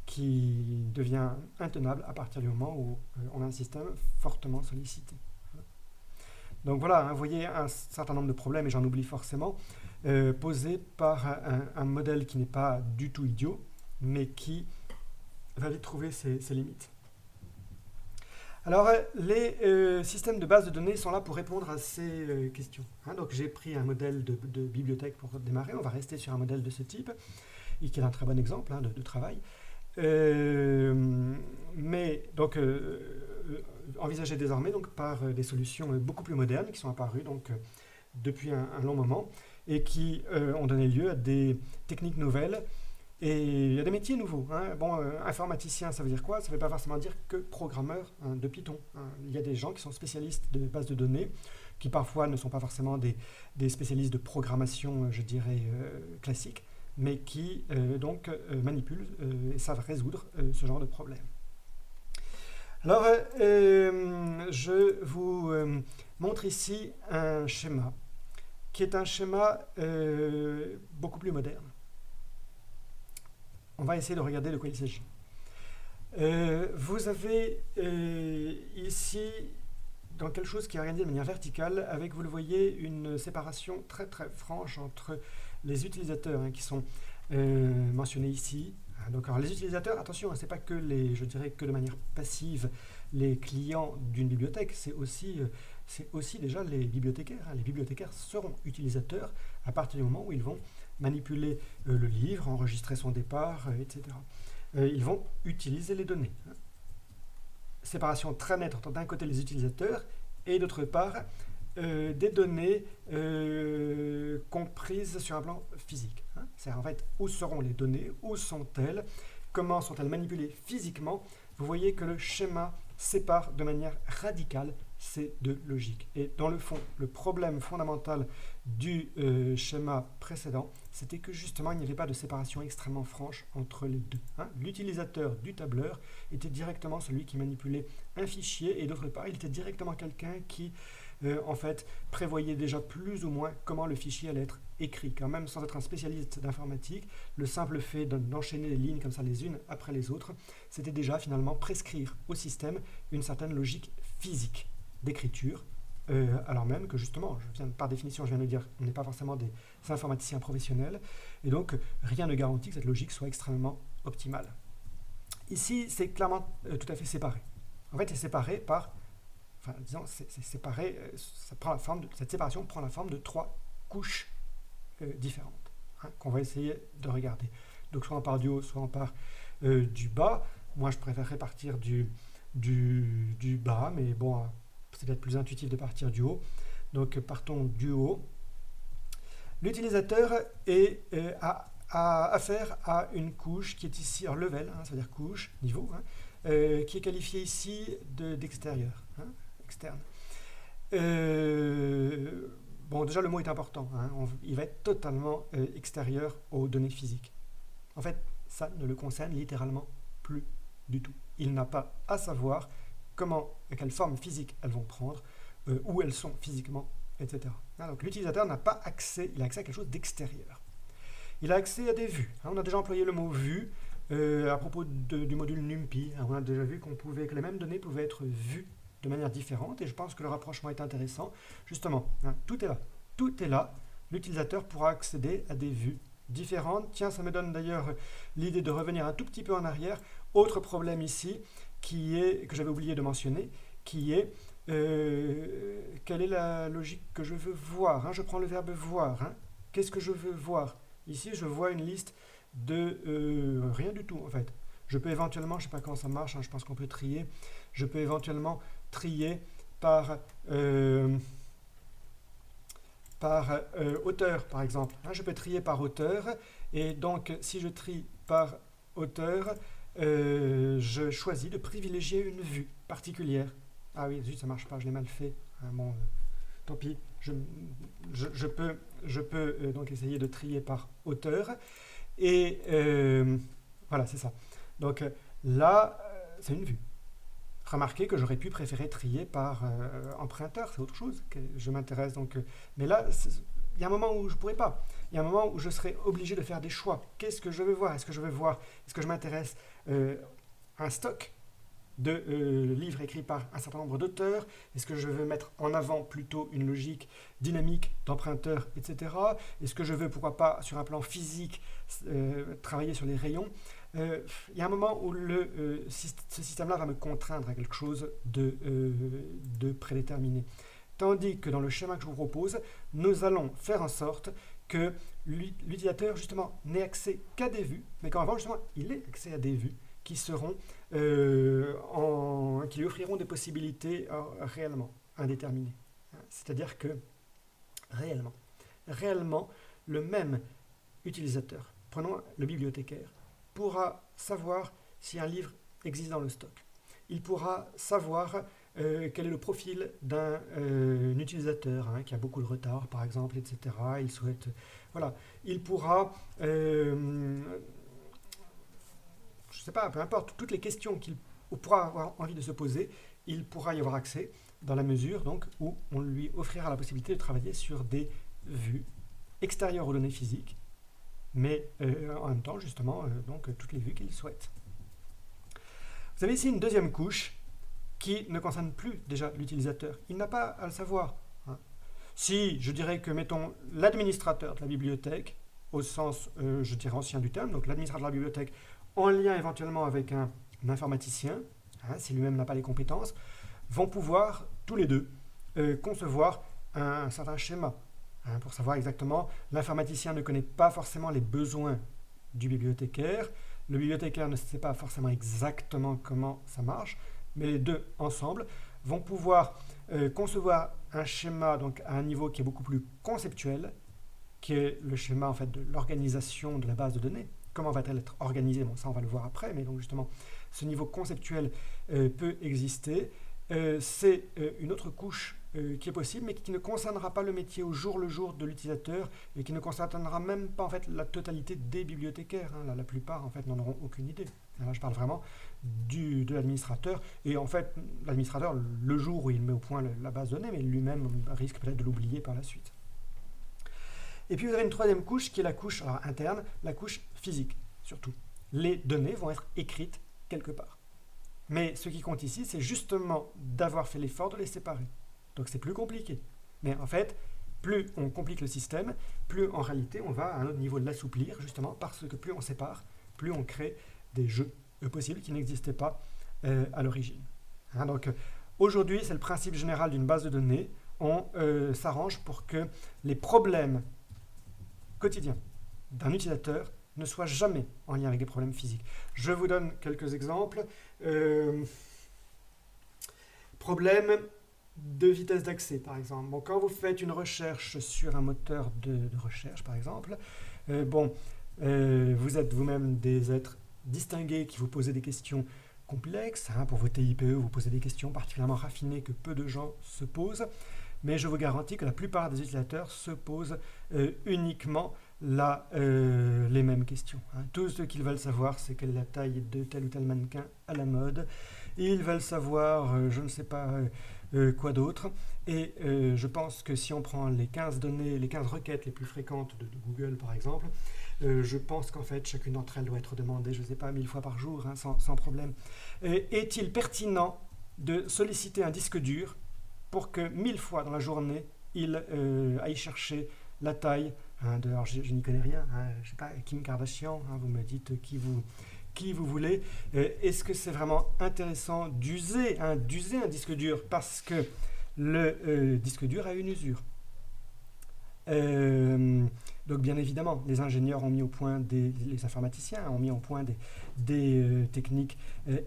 qui devient intenable à partir du moment où on a un système fortement sollicité. Donc voilà, vous voyez un certain nombre de problèmes, et j'en oublie forcément, posés par un modèle qui n'est pas du tout idiot, mais qui va vite trouver ses limites. Alors, les systèmes de base de données sont là pour répondre à ces questions. Donc, j'ai pris un modèle de bibliothèque pour démarrer. On va rester sur un modèle de ce type, et qui est un très bon exemple de travail. Mais donc, envisagé désormais donc, par des solutions beaucoup plus modernes qui sont apparues depuis un long moment et qui ont donné lieu à des techniques nouvelles. Et il y a des métiers nouveaux. Informaticien, ça veut dire quoi? Ça ne veut pas forcément dire que programmeur de Python. Il y a des gens qui sont spécialistes de bases de données, qui parfois ne sont pas forcément des spécialistes de programmation, je dirais, classique, mais qui manipulent et savent résoudre ce genre de problème. Alors, je vous montre ici un schéma, qui est un schéma beaucoup plus moderne. On va essayer de regarder de quoi il s'agit. Vous avez ici dans quelque chose qui est organisé de manière verticale, avec, vous le voyez, une séparation très très franche entre les utilisateurs qui sont mentionnés ici. Donc, alors, les utilisateurs, attention, ce n'est pas que je dirais que de manière passive, les clients d'une bibliothèque, c'est aussi déjà les bibliothécaires. Les bibliothécaires seront utilisateurs à partir du moment où ils vont manipuler le livre, enregistrer son départ, etc. Ils vont utiliser les données. Séparation très nette entre d'un côté les utilisateurs et d'autre part des données comprises sur un plan physique. C'est-à-dire en fait où seront les données, où sont-elles, comment sont-elles manipulées physiquement. Vous voyez que le schéma sépare de manière radicale ces deux logiques. Et dans le fond, le problème fondamental du schéma précédent, c'était que justement, il n'y avait pas de séparation extrêmement franche entre les deux. L'utilisateur du tableur était directement celui qui manipulait un fichier, et d'autre part, il était directement quelqu'un qui, en fait, prévoyait déjà plus ou moins comment le fichier allait être écrit. Quand même, sans être un spécialiste d'informatique, le simple fait d'enchaîner les lignes comme ça les unes après les autres, c'était déjà finalement prescrire au système une certaine logique physique d'écriture, alors même que justement, par définition, je viens de dire, on n'est pas forcément des informaticiens professionnels, et donc rien ne garantit que cette logique soit extrêmement optimale. Ici, c'est clairement tout à fait séparé. En fait, c'est séparé par, c'est séparé, cette séparation prend la forme de trois couches différentes, qu'on va essayer de regarder. Donc soit on part du haut, soit on part du bas. Moi, je préférerais partir du bas, mais bon, c'est peut-être plus intuitif de partir du haut. Donc partons du haut. L'utilisateur a affaire à une couche qui est ici, alors level, ça veut dire couche, niveau, qui est qualifiée ici d'extérieur, externe. Bon, déjà le mot est important, il va être totalement extérieur aux données physiques. En fait, ça ne le concerne littéralement plus du tout. Il n'a pas à savoir quelle forme physique elles vont prendre, où elles sont physiquement, etc. Donc l'utilisateur n'a pas accès, il a accès à quelque chose d'extérieur. Il a accès à des vues. On a déjà employé le mot vue à propos du module NumPy. On a déjà vu que les mêmes données pouvaient être vues de manière différente, et je pense que le rapprochement est intéressant. Justement, tout est là. Tout est là. L'utilisateur pourra accéder à des vues différentes. Tiens, ça me donne d'ailleurs l'idée de revenir un tout petit peu en arrière. Autre problème ici, que j'avais oublié de mentionner, qui est quelle est la logique que je veux voir. Je prends le verbe voir. Qu'est-ce que je veux voir? Ici, je vois une liste de rien du tout, en fait. Je peux éventuellement, je ne sais pas comment ça marche, je pense qu'on peut trier. Je peux éventuellement trier par auteur, par exemple. Je peux trier par auteur, et donc si je trie par auteur, je choisis de privilégier une vue particulière. Ah oui, zut, ça marche pas, je l'ai mal fait. Bon, tant pis. Je peux donc essayer de trier par auteur. Et voilà, c'est ça. Donc là, c'est une vue. Remarquez que j'aurais pu préférer trier par emprunteur, c'est autre chose que je m'intéresse. Mais là, il y a un moment où je ne pourrais pas. Il y a un moment où je serais obligé de faire des choix. Qu'est-ce que je veux voir? Est-ce que je m'intéresse à un stock de livres écrits par un certain nombre d'auteurs? Est-ce que je veux mettre en avant plutôt une logique dynamique d'emprunteur, etc. Est-ce que je veux, pourquoi pas, sur un plan physique, travailler sur les rayons? Il y a un moment où ce système-là va me contraindre à quelque chose de prédéterminé. Tandis que dans le schéma que je vous propose, nous allons faire en sorte que l'utilisateur, justement, n'ait accès qu'à des vues, mais qu'en revanche, justement, il ait accès à des vues qui seront qui lui offriront des possibilités réellement indéterminées. C'est-à-dire que réellement, le même utilisateur, prenons le bibliothécaire, pourra savoir si un livre existe dans le stock. Il pourra savoir quel est le profil d'un utilisateur qui a beaucoup de retard, par exemple, etc. Il souhaite... Voilà. Il pourra... je ne sais pas, peu importe, toutes les questions qu'il pourra avoir envie de se poser, il pourra y avoir accès dans la mesure donc, où on lui offrira la possibilité de travailler sur des vues extérieures aux données physiques, mais en même temps, justement, donc, toutes les vues qu'il souhaite. Vous avez ici une deuxième couche qui ne concerne plus déjà l'utilisateur. Il n'a pas à le savoir. Si, je dirais que, mettons, l'administrateur de la bibliothèque, au sens, je dirais, ancien du terme, donc l'administrateur de la bibliothèque, en lien éventuellement avec un informaticien, si lui-même n'a pas les compétences, vont pouvoir, tous les deux, concevoir un certain schéma. Pour savoir exactement, l'informaticien ne connaît pas forcément les besoins du bibliothécaire, le bibliothécaire ne sait pas forcément exactement comment ça marche, mais les deux ensemble vont pouvoir concevoir un schéma donc, à un niveau qui est beaucoup plus conceptuel, qui est le schéma en fait, de l'organisation de la base de données. Comment va-t-elle être organisée? Bon, ça on va le voir après, mais donc justement, ce niveau conceptuel peut exister. C'est une autre couche qui est possible, mais qui ne concernera pas le métier au jour le jour de l'utilisateur et qui ne concernera même pas en fait la totalité des bibliothécaires. La plupart en fait n'en auront aucune idée. Là, je parle vraiment de l'administrateur et en fait l'administrateur le jour où il met au point la base de données, mais lui-même risque peut-être de l'oublier par la suite. Et puis vous avez une troisième couche qui est la couche interne, la couche physique surtout. Les données vont être écrites quelque part. Mais ce qui compte ici, c'est justement d'avoir fait l'effort de les séparer. Donc c'est plus compliqué. Mais en fait, plus on complique le système, plus en réalité on va à un autre niveau de l'assouplir, justement parce que plus on sépare, plus on crée des jeux possibles qui n'existaient pas à l'origine. Donc aujourd'hui, c'est le principe général d'une base de données. On s'arrange pour que les problèmes quotidiens d'un utilisateur ne soient jamais en lien avec des problèmes physiques. Je vous donne quelques exemples. Problème de vitesse d'accès, par exemple. Bon, quand vous faites une recherche sur un moteur de recherche, par exemple, vous êtes vous-même des êtres distingués qui vous posez des questions complexes. Pour vos TIPE, vous posez des questions particulièrement raffinées que peu de gens se posent. Mais je vous garantis que la plupart des utilisateurs se posent uniquement les mêmes questions. Tout ce qu'ils veulent savoir, c'est quelle est la taille de tel ou tel mannequin à la mode. Ils veulent savoir, je ne sais pas quoi d'autre. Et je pense que si on prend les 15 requêtes les plus fréquentes de Google, par exemple, je pense qu'en fait, chacune d'entre elles doit être demandée, je ne sais pas, 1000 fois par jour, sans problème. Est-il pertinent de solliciter un disque dur pour que 1000 fois dans la journée, il aille chercher la taille alors je n'y connais rien, je ne sais pas, Kim Kardashian, vous me dites qui vous voulez. Est-ce que c'est vraiment intéressant d'user un disque dur parce que le disque dur a une usure? Donc bien évidemment, les ingénieurs ont mis au point, les informaticiens ont mis au point des techniques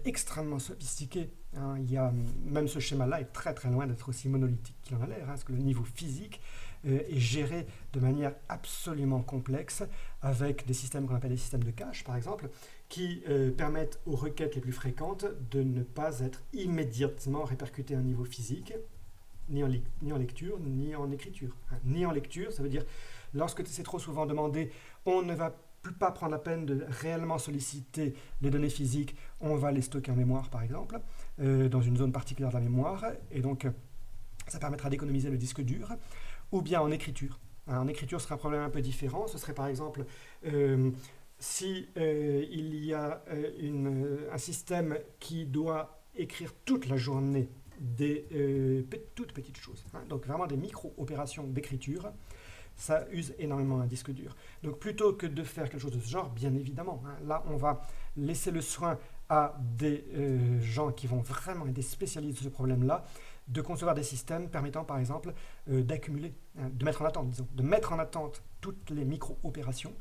extrêmement sophistiquées. Même ce schéma-là est très très loin d'être aussi monolithique qu'il en a l'air, parce que le niveau physique est géré de manière absolument complexe avec des systèmes qu'on appelle des systèmes de cache, par exemple, qui permettent aux requêtes les plus fréquentes de ne pas être immédiatement répercutées à un niveau physique, ni en lecture, ni en écriture. Ni en lecture, ça veut dire, lorsque c'est trop souvent demandé, on ne va pas prendre la peine de réellement solliciter les données physiques, on va les stocker en mémoire par exemple, dans une zone particulière de la mémoire, et donc ça permettra d'économiser le disque dur, ou bien en écriture. En écriture, ce sera un problème un peu différent, ce serait par exemple si il y a un système qui doit écrire toute la journée des toutes petites choses, donc vraiment des micro-opérations d'écriture, ça use énormément un disque dur. Donc plutôt que de faire quelque chose de ce genre, bien évidemment, là on va laisser le soin à des gens qui vont vraiment être des spécialistes de ce problème-là, de concevoir des systèmes permettant par exemple d'accumuler, de mettre en attente, disons, de mettre en attente toutes les micro-opérations.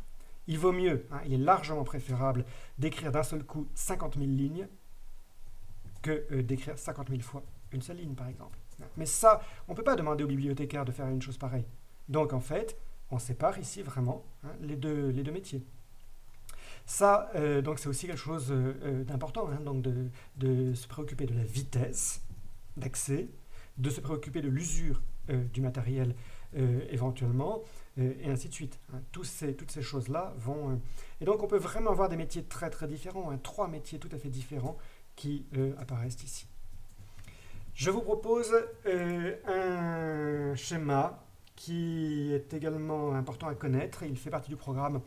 Il vaut mieux, il est largement préférable d'écrire d'un seul coup 50 000 lignes que d'écrire 50 000 fois une seule ligne par exemple. Mais ça, on ne peut pas demander aux bibliothécaires de faire une chose pareille. Donc en fait, on sépare ici vraiment les deux métiers. Ça, donc c'est aussi quelque chose d'important, donc de se préoccuper de la vitesse d'accès, de se préoccuper de l'usure du matériel éventuellement, et ainsi de suite. Toutes ces choses-là vont... et donc on peut vraiment avoir des métiers très très différents, 3 métiers tout à fait différents qui apparaissent ici. Je vous propose un schéma qui est également important à connaître, il fait partie du programme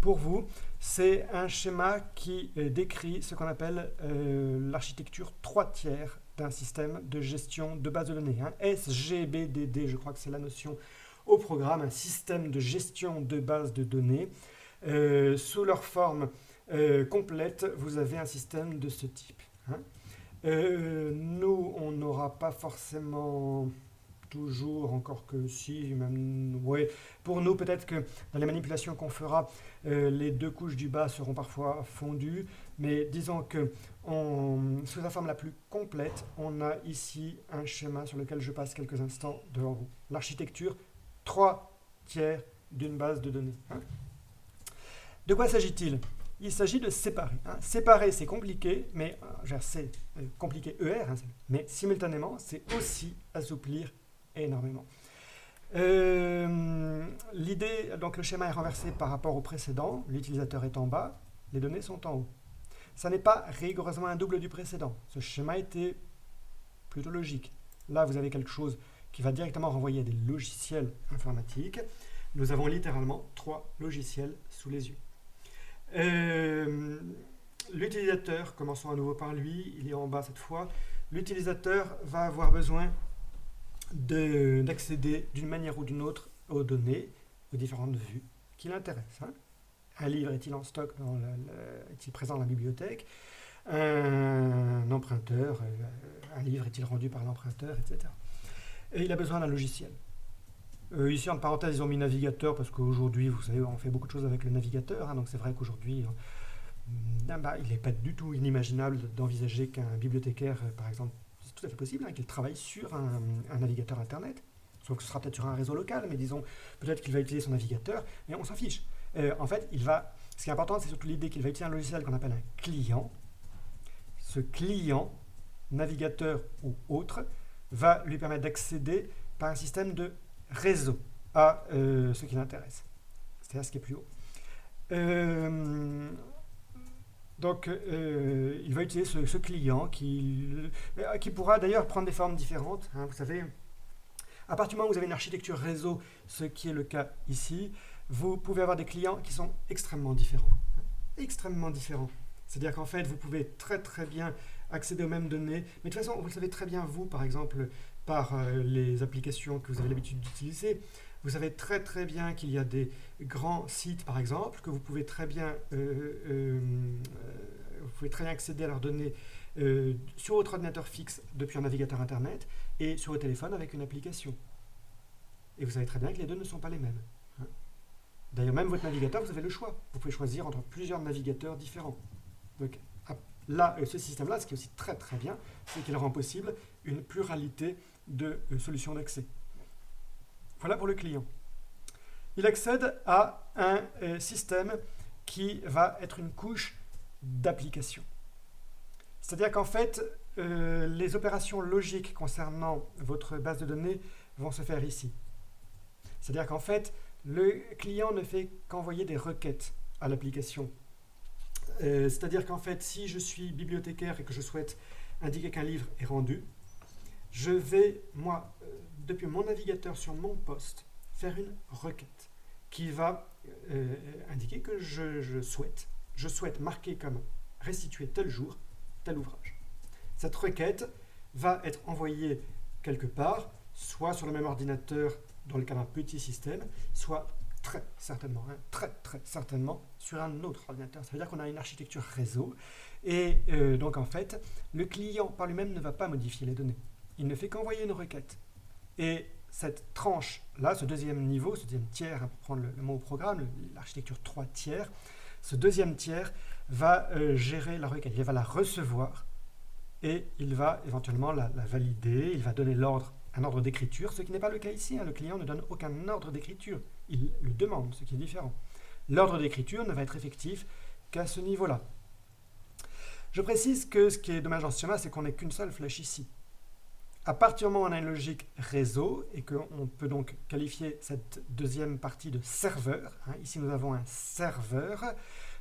pour vous. C'est un schéma qui décrit ce qu'on appelle l'architecture 3 tiers d'un système de gestion de base de données. SGBDD, je crois que c'est la notion au programme, un système de gestion de base de données. Sous leur forme complète, vous avez un système de ce type. Nous, on n'aura pas forcément... toujours, encore que si, même, ouais. Pour nous, peut-être que dans les manipulations qu'on fera, les 2 couches du bas seront parfois fondues, mais disons que sous la forme la plus complète, on a ici un schéma sur lequel je passe quelques instants devant vous. L'architecture 3 tiers d'une base de données. De quoi s'agit-il ? Il s'agit de séparer. Séparer, c'est compliqué, mais c'est compliqué ER, mais simultanément, c'est aussi assouplir énormément. L'idée, donc le schéma est renversé par rapport au précédent, l'utilisateur est en bas, les données sont en haut. Ça n'est pas rigoureusement un double du précédent, ce schéma était plutôt logique. Là, vous avez quelque chose qui va directement renvoyer à des logiciels informatiques. Nous avons littéralement 3 logiciels sous les yeux. L'utilisateur, commençons à nouveau par lui, il est en bas cette fois. L'utilisateur va avoir besoin d'accéder d'une manière ou d'une autre aux données, aux différentes vues qui l'intéressent. Un livre est-il en stock, est-il présent dans la bibliothèque? Un emprunteur, un livre est-il rendu par l'emprunteur, etc. Et il a besoin d'un logiciel. Ici, en parenthèse, ils ont mis navigateur parce qu'aujourd'hui, vous savez, on fait beaucoup de choses avec le navigateur. Donc c'est vrai qu'aujourd'hui, il n'est pas du tout inimaginable d'envisager qu'un bibliothécaire, par exemple, c'est tout à fait possible, qu'il travaille sur un navigateur Internet. Sauf que ce sera peut-être sur un réseau local, mais disons, peut-être qu'il va utiliser son navigateur, mais on s'en fiche. En fait, ce qui est important, c'est surtout l'idée qu'il va utiliser un logiciel qu'on appelle un client. Ce client, navigateur ou autre, va lui permettre d'accéder par un système de réseau à ce qui l'intéresse, c'est-à-dire ce qui est plus haut. Donc, il va utiliser ce client qui pourra d'ailleurs prendre des formes différentes. Vous savez, à partir du moment où vous avez une architecture réseau, ce qui est le cas ici, vous pouvez avoir des clients qui sont extrêmement différents. Extrêmement différents. C'est-à-dire qu'en fait, vous pouvez très très bien accéder aux mêmes données, mais de toute façon, vous le savez très bien, vous, par exemple, par les applications que vous avez l'habitude d'utiliser, vous savez très très bien qu'il y a des grands sites, par exemple, que vous pouvez très bien accéder à leurs données sur votre ordinateur fixe depuis un navigateur Internet et sur votre téléphone avec une application. Et vous savez très bien que les deux ne sont pas les mêmes. D'ailleurs, même votre navigateur, vous avez le choix. Vous pouvez choisir entre plusieurs navigateurs différents. Donc, là, ce système-là, ce qui est aussi très très bien, c'est qu'il rend possible une pluralité de solutions d'accès. Voilà pour le client. Il accède à un système qui va être une couche d'application. C'est-à-dire qu'en fait, les opérations logiques concernant votre base de données vont se faire ici. C'est-à-dire qu'en fait, le client ne fait qu'envoyer des requêtes à l'application. C'est-à-dire qu'en fait, si je suis bibliothécaire et que je souhaite indiquer qu'un livre est rendu, je vais, moi, depuis mon navigateur sur mon poste, faire une requête qui va indiquer que je souhaite marquer comme restitué tel jour, tel ouvrage. Cette requête va être envoyée quelque part, soit sur le même ordinateur dans le cas d'un petit système, soit très certainement sur un autre ordinateur. Ça veut dire qu'on a une architecture réseau et donc en fait, le client par lui-même ne va pas modifier les données. Il ne fait qu'envoyer une requête. Et cette tranche-là, ce deuxième niveau, ce deuxième tiers, pour prendre le mot programme, l'architecture 3 tiers, ce deuxième tiers va gérer la requête. Il va la recevoir et il va éventuellement la valider, il va donner un ordre d'écriture, ce qui n'est pas le cas ici. Le client ne donne aucun ordre d'écriture. Il le demande, ce qui est différent. L'ordre d'écriture ne va être effectif qu'à ce niveau-là. Je précise que ce qui est dommage dans ce schéma, c'est qu'on n'ait qu'une seule flèche ici. À partir du moment où on a une logique réseau et qu'on peut donc qualifier cette deuxième partie de serveur, ici nous avons un serveur,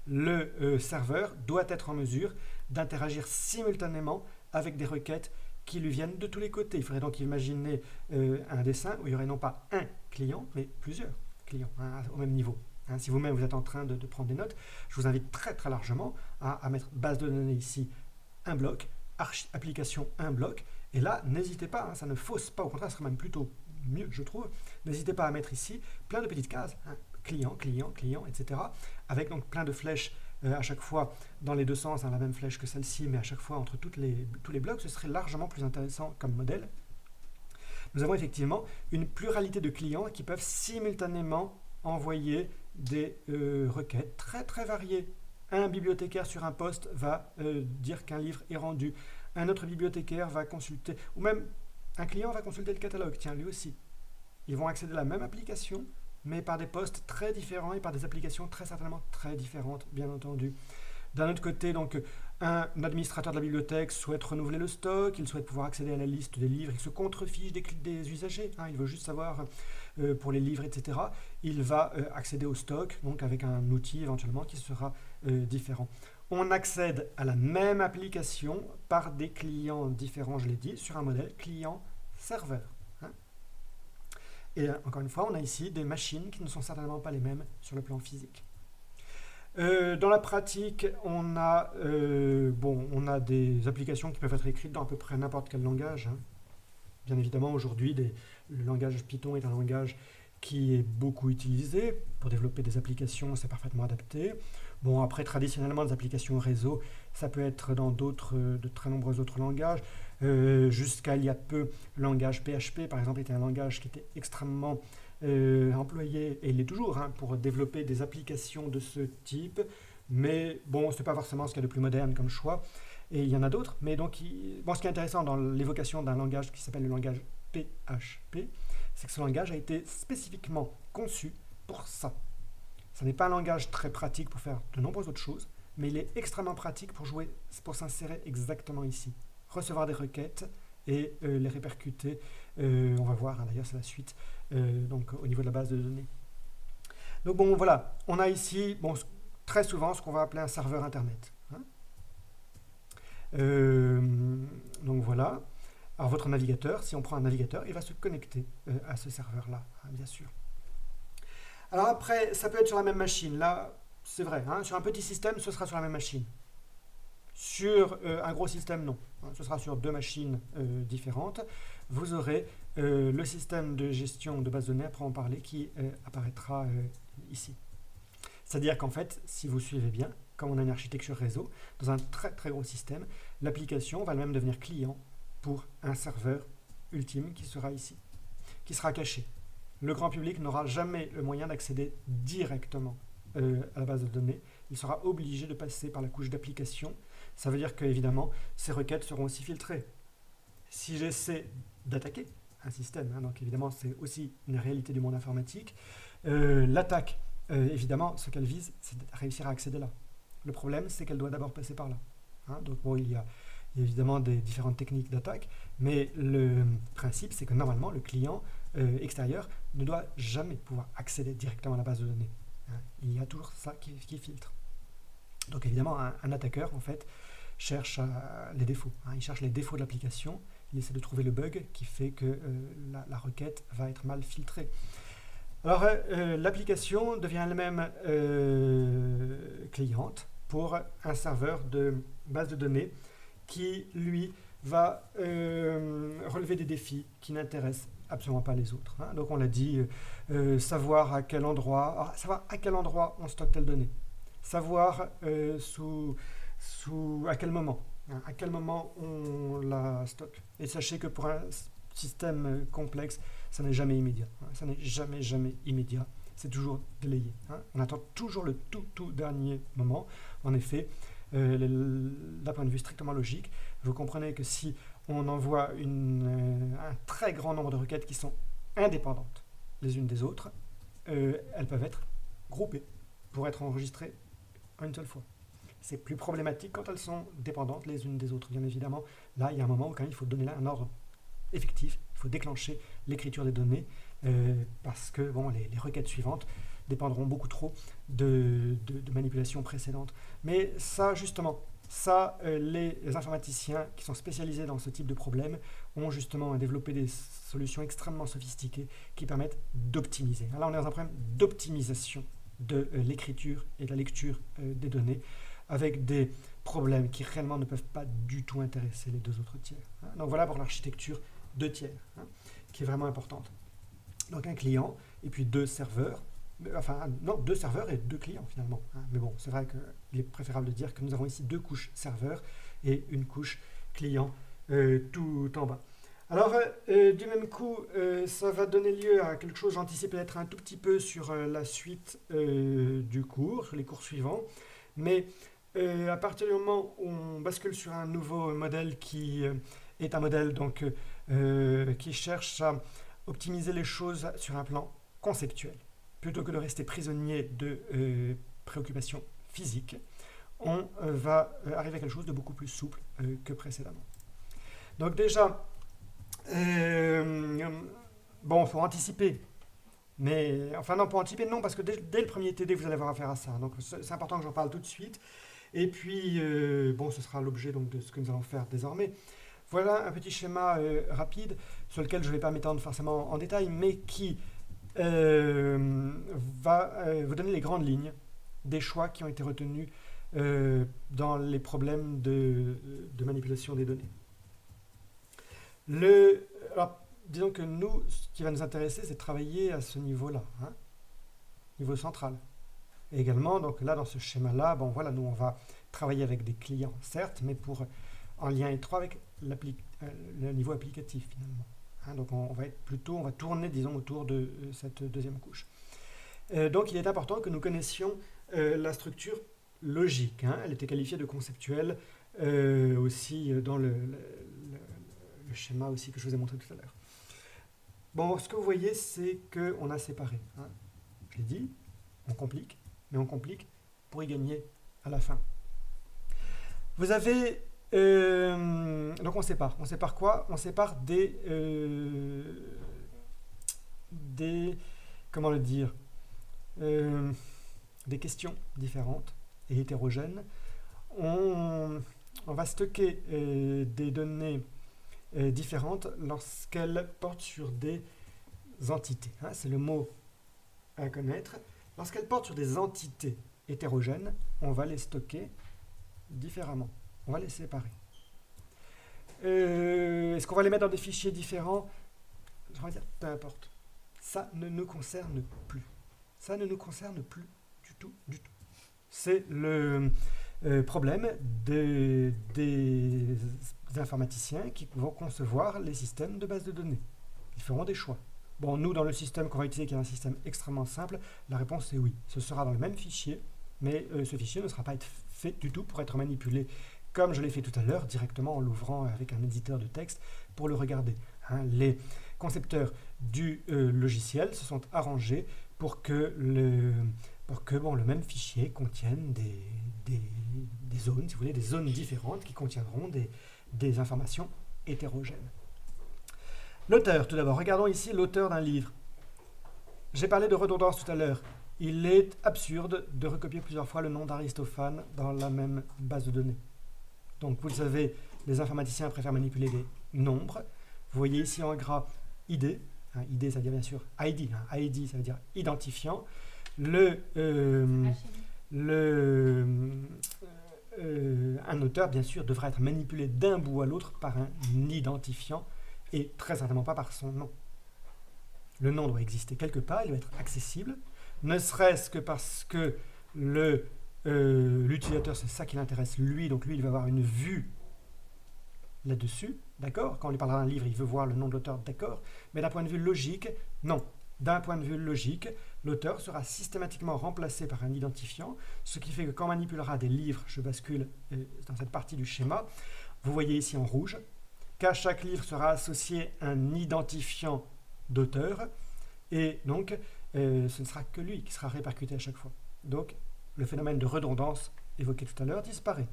le serveur doit être en mesure d'interagir simultanément avec des requêtes qui lui viennent de tous les côtés. Il faudrait donc imaginer un dessin où il n'y aurait non pas un client, mais plusieurs clients au même niveau. Si vous-même vous êtes en train de prendre des notes, je vous invite très très largement à mettre base de données ici, un bloc, application, un bloc, et là, n'hésitez pas, ça ne fausse pas, au contraire, ce serait même plutôt mieux, je trouve, n'hésitez pas à mettre ici plein de petites cases, client, etc., avec donc plein de flèches à chaque fois dans les deux sens, la même flèche que celle-ci, mais à chaque fois entre tous les blocs, ce serait largement plus intéressant comme modèle. Nous avons effectivement une pluralité de clients qui peuvent simultanément envoyer des requêtes très très variées. Un bibliothécaire sur un poste va dire qu'un livre est rendu. Un autre bibliothécaire va consulter, ou même un client va consulter le catalogue, tiens, lui aussi. Ils vont accéder à la même application, mais par des postes très différents et par des applications très certainement très différentes, bien entendu. D'un autre côté, donc, un administrateur de la bibliothèque souhaite renouveler le stock, il souhaite pouvoir accéder à la liste des livres, il se contrefiche des usagers, il veut juste savoir pour les livres, etc. Il va accéder au stock, donc avec un outil éventuellement qui sera différent. On accède à la même application par des clients différents, je l'ai dit, sur un modèle client-serveur. Et encore une fois, on a ici des machines qui ne sont certainement pas les mêmes sur le plan physique. Dans la pratique, on a des applications qui peuvent être écrites dans à peu près n'importe quel langage. Bien évidemment, aujourd'hui, le langage Python est un langage qui est beaucoup utilisé. Pour développer des applications, c'est parfaitement adapté. Bon, après, traditionnellement, les applications réseau, ça peut être dans de très nombreux autres langages. Jusqu'à il y a peu, le langage PHP, par exemple, était un langage qui était extrêmement employé, et il l'est toujours, pour développer des applications de ce type. Mais bon, ce n'est pas forcément ce qu'il y a de plus moderne comme choix. Et il y en a d'autres. Mais donc, ce qui est intéressant dans l'évocation d'un langage qui s'appelle le langage PHP, c'est que ce langage a été spécifiquement conçu pour ça. Ce n'est pas un langage très pratique pour faire de nombreuses autres choses, mais il est extrêmement pratique pour s'insérer exactement ici. Recevoir des requêtes et les répercuter. On va voir, d'ailleurs, c'est la suite, donc au niveau de la base de données. Donc bon, voilà, on a ici très souvent ce qu'on va appeler un serveur Internet. Donc voilà. Alors votre navigateur, si on prend un navigateur, il va se connecter à ce serveur-là, bien sûr. Alors après, ça peut être sur la même machine. Là, c'est vrai, sur un petit système, ce sera sur la même machine. Sur un gros système, non. Ce sera sur deux machines différentes. Vous aurez le système de gestion de base de données, après en parler, qui apparaîtra ici. C'est-à-dire qu'en fait, si vous suivez bien, comme on a une architecture réseau, dans un très très gros système, l'application va elle-même devenir client pour un serveur ultime qui sera ici, qui sera caché. Le grand public n'aura jamais le moyen d'accéder directement à la base de données. Il sera obligé de passer par la couche d'application. Ça veut dire qu'évidemment, ces requêtes seront aussi filtrées. Si j'essaie d'attaquer un système, donc évidemment c'est aussi une réalité du monde informatique, l'attaque, évidemment, ce qu'elle vise, c'est de réussir à accéder là. Le problème, c'est qu'elle doit d'abord passer par là. Donc bon, il y a évidemment des différentes techniques d'attaque, mais le principe, c'est que normalement, le client extérieur ne doit jamais pouvoir accéder directement à la base de données. il y a toujours ça qui filtre. Donc évidemment, un attaqueur, en fait, cherche les défauts. Il cherche les défauts de l'application, il essaie de trouver le bug qui fait que la requête va être mal filtrée. Alors, l'application devient elle-même cliente pour un serveur de base de données qui, lui, va relever des défis qui n'intéressent absolument pas les autres. Donc, on l'a dit, savoir à quel endroit on stocke telle donnée, savoir à quel moment, à quel moment on la stocke. Et sachez que pour un système complexe, ça n'est jamais immédiat. Ça n'est jamais immédiat. C'est toujours délayé. On attend toujours le tout dernier moment. En effet, d'un point de vue strictement logique, vous comprenez que si on envoie un très grand nombre de requêtes qui sont indépendantes les unes des autres, elles peuvent être groupées pour être enregistrées en une seule fois. C'est plus problématique quand elles sont dépendantes les unes des autres. Bien évidemment, là, il y a un moment où quand même, il faut donner là un ordre effectif. Il faut déclencher l'écriture des données parce que les requêtes suivantes dépendront beaucoup trop de manipulations précédentes. Mais ça, justement, les informaticiens qui sont spécialisés dans ce type de problème ont justement développé des solutions extrêmement sophistiquées qui permettent d'optimiser. Là, on est dans un problème d'optimisation de l'écriture et de la lecture des données avec des problèmes qui réellement ne peuvent pas du tout intéresser les deux autres tiers. Donc voilà pour l'architecture 2 tiers, qui est vraiment importante. Donc un client et puis 2 serveurs, 2 serveurs et 2 clients finalement. Mais bon, c'est vrai qu'il est préférable de dire que nous avons ici 2 couches serveurs et une couche client tout en bas. Alors, du même coup, ça va donner lieu à quelque chose, j'anticipe peut-être un tout petit peu sur la suite du cours, sur les cours suivants, mais à partir du moment où on bascule sur un nouveau modèle qui est un modèle donc, qui cherche à optimiser les choses sur un plan conceptuel, plutôt que de rester prisonnier de préoccupations physiques, on va arriver à quelque chose de beaucoup plus souple que précédemment. Donc déjà, il faut anticiper. Mais, pour anticiper, non, parce que dès le premier TD, vous allez avoir affaire à ça. Donc, c'est important que j'en parle tout de suite. Et puis, ce sera l'objet donc, de ce que nous allons faire désormais. Voilà un petit schéma rapide sur lequel je ne vais pas m'étendre forcément en détail, mais qui va vous donner les grandes lignes des choix qui ont été retenus dans les problèmes de manipulation des données. Alors, disons que nous, ce qui va nous intéresser, c'est de travailler à ce niveau-là, niveau central. Et également, donc là, dans ce schéma-là, nous, on va travailler avec des clients, certes, mais en lien étroit avec le niveau applicatif, finalement. Donc, on va tourner, disons, autour de cette deuxième couche. Donc, il est important que nous connaissions la structure logique. Elle était qualifiée de conceptuelle aussi dans le schéma aussi que je vous ai montré tout à l'heure. Ce que vous voyez, c'est qu'on a séparé. Je l'ai dit, on complique, mais on complique pour y gagner à la fin. Vous avez... donc on sépare. On sépare quoi? On sépare des comment le dire, des questions différentes et hétérogènes. On va stocker des données différentes lorsqu'elles portent sur des entités. C'est le mot à connaître. Lorsqu'elles portent sur des entités hétérogènes, on va les stocker différemment. On va les séparer. Est-ce qu'on va les mettre dans des fichiers différents? Je vais dire, peu importe. Ça ne nous concerne plus. Ça ne nous concerne plus du tout. C'est le problème des informaticiens qui vont concevoir les systèmes de base de données. Ils feront des choix. Nous, dans le système qu'on va utiliser, qui est un système extrêmement simple, la réponse est oui. Ce sera dans le même fichier, mais ce fichier ne sera pas fait du tout pour être manipulé, comme je l'ai fait tout à l'heure, directement en l'ouvrant avec un éditeur de texte pour le regarder. Les concepteurs du logiciel se sont arrangés pour que le même fichier contienne des zones, si vous voulez, des zones différentes qui contiendront des informations hétérogènes. L'auteur, tout d'abord. Regardons ici l'auteur d'un livre. J'ai parlé de redondance tout à l'heure. il est absurde de recopier plusieurs fois le nom d'Aristophane dans la même base de données. Donc, vous le savez, les informaticiens préfèrent manipuler des nombres. Vous voyez ici en gras ID. ID, ça veut dire bien sûr ID. ID, ça veut dire identifiant. Un auteur, bien sûr, devra être manipulé d'un bout à l'autre par un identifiant et très certainement pas par son nom. Le nom doit exister quelque part, il doit être accessible, ne serait-ce que parce que l'utilisateur, c'est ça qui l'intéresse lui, donc lui, il va avoir une vue là-dessus, d'accord? Quand on lui parlera d'un livre, il veut voir le nom de l'auteur, d'accord? Mais d'un point de vue logique, non. D'un point de vue logique, l'auteur sera systématiquement remplacé par un identifiant, ce qui fait que quand on manipulera des livres, je bascule dans cette partie du schéma, vous voyez ici en rouge, qu'à chaque livre sera associé un identifiant d'auteur, et donc ce ne sera que lui qui sera répercuté à chaque fois. Donc le phénomène de redondance évoqué tout à l'heure disparaît.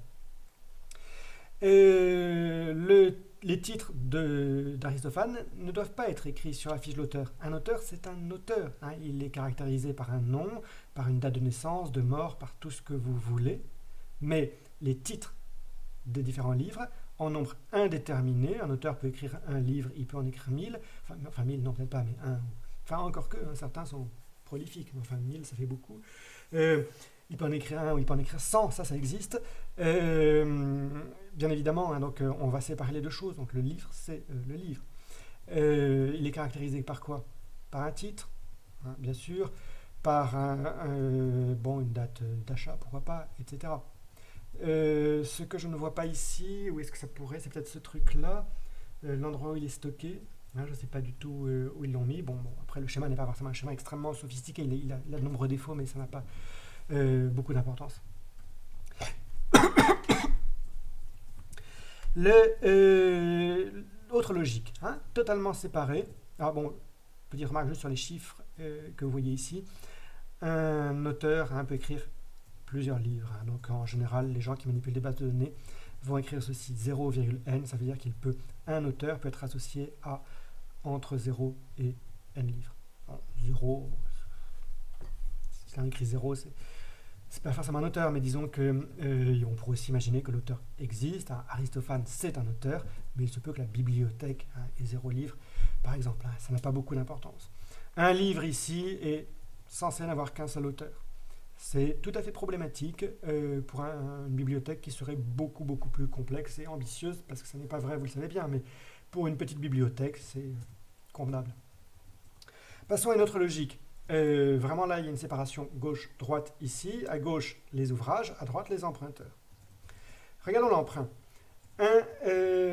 Les titres d'Aristophane ne doivent pas être écrits sur la fiche de l'auteur. Un auteur, c'est un auteur. Il est caractérisé par un nom, par une date de naissance, de mort, par tout ce que vous voulez. Mais les titres des différents livres, en nombre indéterminé, un auteur peut écrire un livre, il peut en écrire 1000, enfin 1000 non peut-être pas, mais un, enfin encore que, certains sont prolifiques, mais enfin 1000 ça fait beaucoup. Il peut en écrire un ou il peut en écrire 100, ça existe. Bien évidemment, donc on va séparer les deux choses. Donc le livre, c'est le livre. Il est caractérisé par quoi? Par un titre, bien sûr, par une date d'achat, pourquoi pas, etc. Ce que je ne vois pas ici, où est-ce que ça pourrait? C'est peut-être ce truc-là, l'endroit où il est stocké. Je ne sais pas du tout où ils l'ont mis. Bon, après, le schéma n'est pas forcément un schéma extrêmement sophistiqué. Il a de nombreux défauts, mais ça n'a pas beaucoup d'importance. Autre logique, totalement séparée. Alors bon, petite remarque juste sur les chiffres que vous voyez ici. Un auteur peut écrire plusieurs livres. Donc en général, les gens qui manipulent des bases de données vont écrire ceci 0,n. Ça veut dire un auteur peut être associé à entre 0 et n livres. Alors, 0, si on écrit 0, c'est pas forcément un auteur, mais disons que on pourrait aussi imaginer que l'auteur existe. Aristophane, c'est un auteur, mais il se peut que la bibliothèque ait 0 livre, par exemple. Ça n'a pas beaucoup d'importance. Un livre ici est censé n'avoir qu'un seul auteur. C'est tout à fait problématique pour une bibliothèque qui serait beaucoup plus complexe et ambitieuse, parce que ce n'est pas vrai, vous le savez bien, mais pour une petite bibliothèque, c'est convenable. Passons à une autre logique. Vraiment là, il y a une séparation gauche-droite ici. À gauche, les ouvrages, à droite, les emprunteurs. Regardons l'emprunt. Un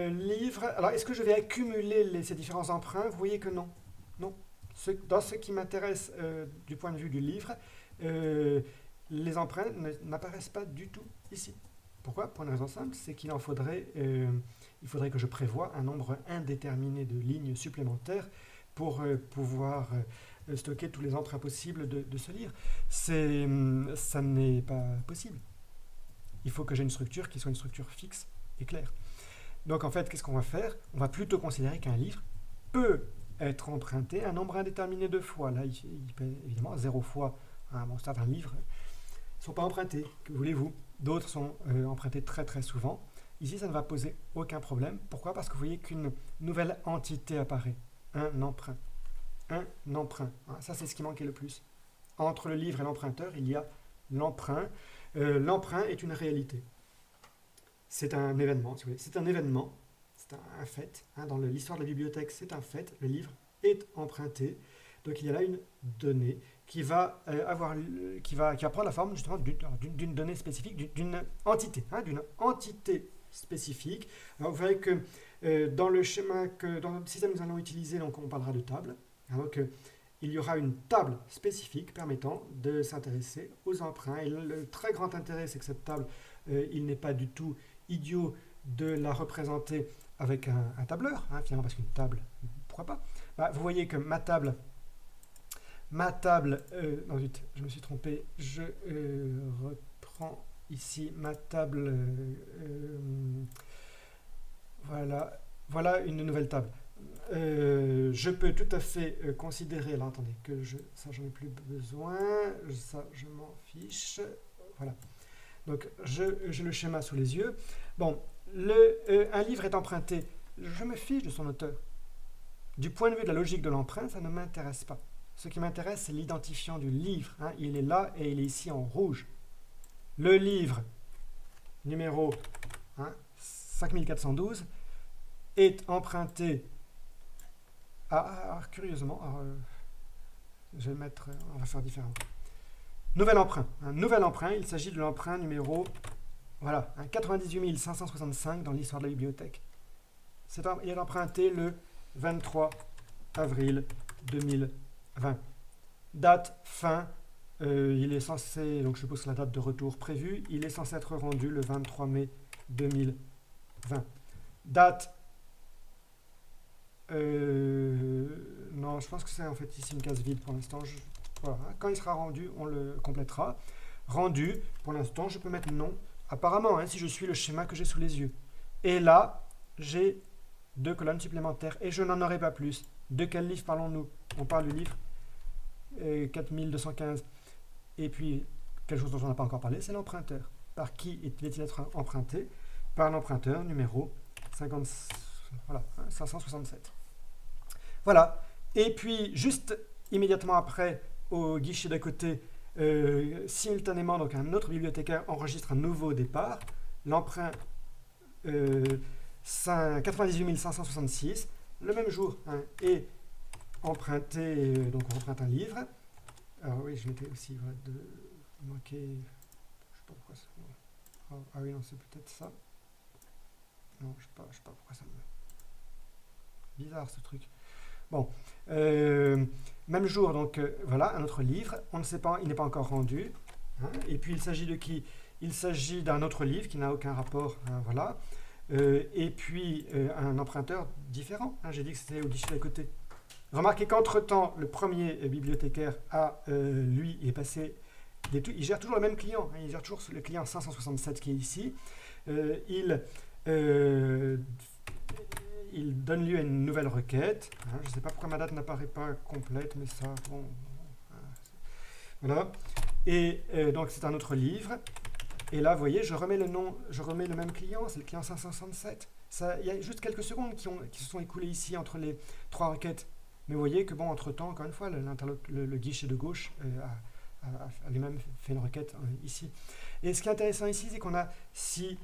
livre... Alors, est-ce que je vais accumuler ces différents emprunts? Vous voyez que non. Non. Dans ce qui m'intéresse du point de vue du livre, les emprunts n'apparaissent pas du tout ici. Pourquoi? Pour une raison simple, c'est qu'il faudrait que je prévoie un nombre indéterminé de lignes supplémentaires pour pouvoir stocker tous les emprunts possibles de ce livre. Ça n'est pas possible. Il faut que j'ai une structure qui soit une structure fixe et claire. Donc en fait, qu'est-ce qu'on va faire? On va plutôt considérer qu'un livre peut être emprunté un nombre indéterminé de fois. Là, il peut évidemment 0 fois. Certains livres ne sont pas empruntés, que voulez-vous? D'autres sont empruntés très souvent. Ici, ça ne va poser aucun problème. Pourquoi? Parce que vous voyez qu'une nouvelle entité apparaît. Un emprunt. Ça, c'est ce qui manquait le plus. Entre le livre et l'emprunteur, il y a l'emprunt. L'emprunt est une réalité. C'est un événement, si vous voulez. C'est un événement, c'est un fait. Dans l'histoire de la bibliothèque, c'est un fait. Le livre est emprunté. Donc, il y a là une donnée qui va prendre la forme justement d'une donnée spécifique, d'une entité, d'une entité spécifique. Alors, vous verrez que dans le schéma dans le système que nous allons utiliser, donc on parlera de table. Donc, il y aura une table spécifique permettant de s'intéresser aux emprunts. Et le très grand intérêt, c'est que cette table, il n'est pas du tout idiot de la représenter avec un tableur, finalement, parce qu'une table, pourquoi pas? Vous voyez que ma table, non zut, je me suis trompé, je reprends ici ma table, voilà une nouvelle table. je peux tout à fait considérer, là attendez, ça j'en ai plus besoin, ça je m'en fiche, voilà. Donc j'ai le schéma sous les yeux. Bon, un livre est emprunté, je me fiche de son auteur. Du point de vue de la logique de l'emprunt, ça ne m'intéresse pas. Ce qui m'intéresse, c'est l'identifiant du livre. Hein. Il est là et il est ici en rouge. Le livre numéro 5412 est emprunté curieusement, je vais mettre, on va faire différemment. Nouvel emprunt. Un nouvel emprunt, il s'agit de l'emprunt numéro 98 565 dans l'histoire de la bibliothèque. Il est emprunté le 23 avril 2020. Date fin, il est censé, donc je suppose que la date de retour prévue, il est censé être rendu le 23 mai 2020. Date, non, je pense que c'est en fait ici une case vide pour l'instant. Voilà. Quand il sera rendu, on le complétera. Rendu, pour l'instant, je peux mettre non. Apparemment, si je suis le schéma que j'ai sous les yeux. Et là, j'ai 2 colonnes supplémentaires et je n'en aurai pas plus. De quel livre parlons-nous? On parle du livre 4215. Et puis, quelque chose dont on n'a pas encore parlé, c'est l'emprunteur. Par qui va-t-il être emprunté? Par l'emprunteur numéro 567. Voilà. Et puis, juste immédiatement après, au guichet d'à côté, simultanément, donc un autre bibliothécaire enregistre un nouveau départ. L'emprunt 98 566, le même jour, est emprunté, donc on emprunte un livre. Alors oui, je m'étais aussi manqué, je sais pas pourquoi ça. Ah oui, non, c'est peut-être ça. Non, je sais pas pourquoi ça me... Bizarre ce truc. Bon, même jour, donc voilà, un autre livre. On ne sait pas, il n'est pas encore rendu. Et puis il s'agit de qui? Il s'agit d'un autre livre qui n'a aucun rapport, voilà. Et puis un emprunteur différent. J'ai dit que c'était au guichet d'à côté. Remarquez qu'entre-temps, le premier bibliothécaire lui, est passé... Il gère toujours le même client. Il gère toujours le client 567 qui est ici. Il donne lieu à une nouvelle requête. Je ne sais pas pourquoi ma date n'apparaît pas complète, mais ça, bon... Voilà. Et donc, c'est un autre livre. Et là, vous voyez, je remets le nom, je remets le même client, c'est le client 567. Il y a juste quelques secondes qui se sont écoulées ici entre les 3 requêtes. Mais vous voyez que, bon, entre-temps, encore une fois, le guichet de gauche a lui-même fait une requête ici. Et ce qui est intéressant ici, c'est qu'on a 6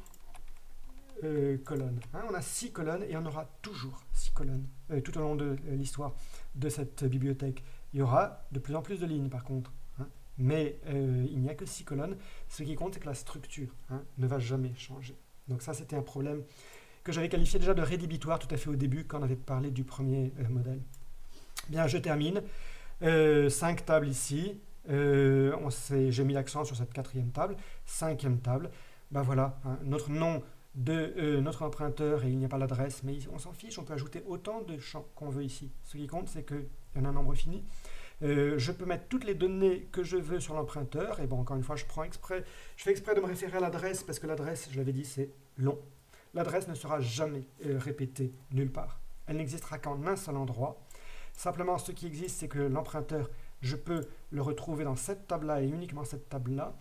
colonnes. On a 6 colonnes et on aura toujours 6 colonnes tout au long de l'histoire de cette bibliothèque. Il y aura de plus en plus de lignes, par contre. Mais il n'y a que 6 colonnes. Ce qui compte, c'est que la structure ne va jamais changer. Donc ça, c'était un problème que j'avais qualifié déjà de rédhibitoire tout à fait au début quand on avait parlé du premier modèle. Bien, je termine. 5 tables ici. J'ai mis l'accent sur cette 4e table. 5e table. Ben voilà, notre nom de notre emprunteur, et il n'y a pas l'adresse, mais on s'en fiche, on peut ajouter autant de champs qu'on veut ici. Ce qui compte, c'est qu'il y en a un nombre fini. Je peux mettre toutes les données que je veux sur l'emprunteur, et bon, encore une fois, je fais exprès de me référer à l'adresse, parce que l'adresse, je l'avais dit, c'est long. L'adresse ne sera jamais répétée nulle part. Elle n'existera qu'en un seul endroit. Simplement, ce qui existe, c'est que l'emprunteur, je peux le retrouver dans cette table-là et uniquement cette table-là.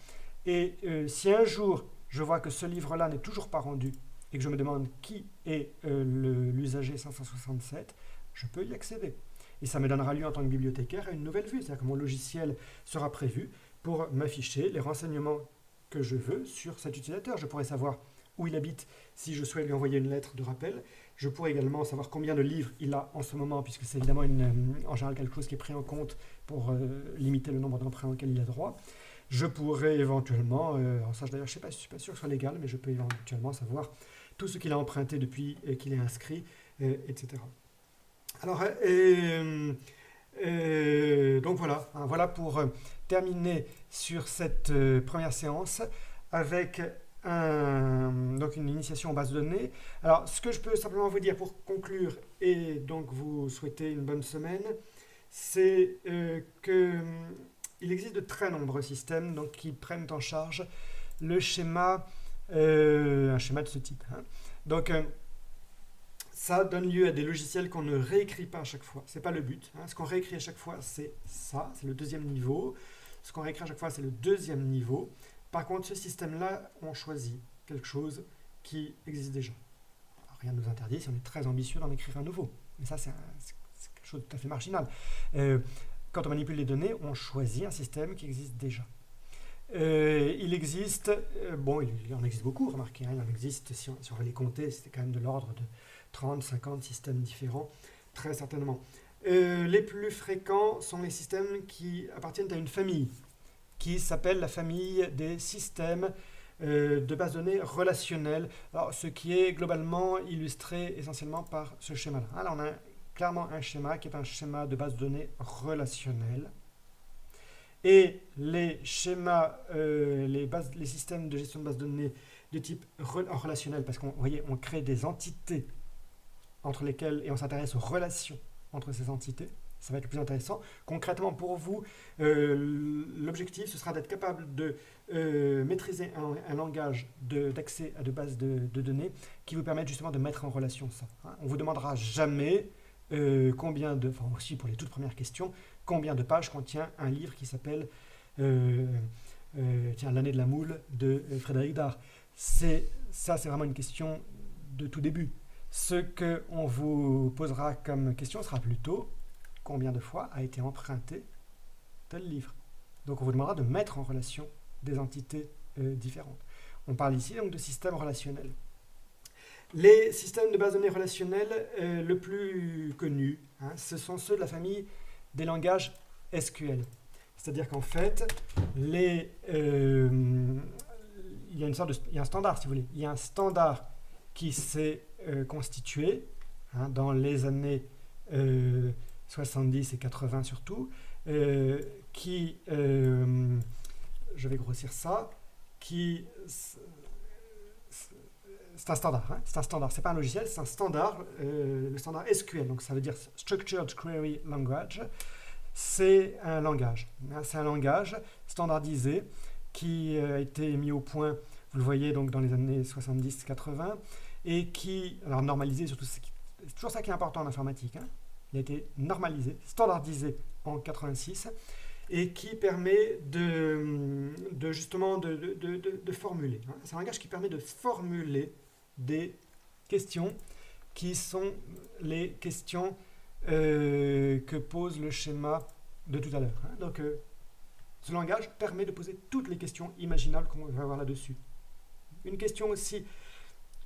Et si un jour, je vois que ce livre-là n'est toujours pas rendu et que je me demande qui est l'usager 567, je peux y accéder. Et ça me donnera lieu en tant que bibliothécaire à une nouvelle vue. C'est-à-dire que mon logiciel sera prévu pour m'afficher les renseignements que je veux sur cet utilisateur. Je pourrais savoir où il habite si je souhaite lui envoyer une lettre de rappel. Je pourrais également savoir combien de livres il a en ce moment, puisque c'est évidemment en général quelque chose qui est pris en compte pour limiter le nombre d'emprunts auxquels il a droit. Je pourrais éventuellement, ça d'ailleurs je ne suis pas sûr que ce soit légal, mais je peux éventuellement savoir tout ce qu'il a emprunté depuis qu'il est inscrit, etc. Alors, donc voilà pour terminer sur cette première séance avec donc une initiation en base de données. Alors, ce que je peux simplement vous dire pour conclure et donc vous souhaiter une bonne semaine, c'est qu'il existe de très nombreux systèmes donc, qui prennent en charge le schéma, un schéma de ce type. Donc, ça donne lieu à des logiciels qu'on ne réécrit pas à chaque fois. Ce n'est pas le but. Ce qu'on réécrit à chaque fois, c'est ça, c'est le deuxième niveau. Ce qu'on réécrit à chaque fois, c'est le deuxième niveau. Par contre, ce système-là, on choisit quelque chose qui existe déjà. Alors, rien ne nous interdit, si on est très ambitieux, d'en écrire un nouveau. Mais ça, c'est quelque chose de tout à fait marginal. Quand on manipule les données, on choisit un système qui existe déjà. Il existe, il en existe beaucoup, remarquez, il en existe, si on veut les compter, c'était quand même de l'ordre de 30, 50 systèmes différents, très certainement. Les plus fréquents sont les systèmes qui appartiennent à une famille, qui s'appelle la famille des systèmes de base de données relationnels, alors, ce qui est globalement illustré essentiellement par ce schéma-là. Là, on a clairement un schéma qui est un schéma de base de données relationnel. Et les schémas, les systèmes de gestion de base de données de type relationnel, parce qu'on on crée des entités entre lesquelles, et on s'intéresse aux relations entre ces entités, ça va être le plus intéressant. Concrètement, pour vous, l'objectif, ce sera d'être capable de maîtriser un langage d'accès à de bases de données qui vous permettent justement de mettre en relation ça. On ne vous demandera jamais combien de, enfin aussi pour les toutes premières questions, combien de pages contient un livre qui s'appelle L'année de la moule de Frédéric Dard. C'est vraiment une question de tout début. Ce qu'on vous posera comme question sera plutôt combien de fois a été emprunté tel livre. Donc on vous demandera de mettre en relation des entités différentes. On parle ici donc de systèmes relationnels. Les systèmes de base de données relationnels le plus connus, ce sont ceux de la famille des langages SQL. C'est-à-dire qu'en fait, il y a un standard, si vous voulez. Il y a un standard qui s'est constitué dans les années 70 et 80 surtout, qui, je vais grossir ça, c'est un standard, c'est un standard, c'est pas un logiciel, c'est un standard, le standard SQL, donc ça veut dire Structured Query Language. C'est un langage standardisé qui a été mis au point, vous le voyez donc dans les années 70-80, et qui, alors normalisé surtout, c'est toujours ça qui est important en informatique, il a été normalisé, standardisé en 86, et qui permet justement de formuler. C'est un langage qui permet de formuler des questions qui sont les questions que pose le schéma de tout à l'heure. Donc, ce langage permet de poser toutes les questions imaginables qu'on va avoir là-dessus. Une question aussi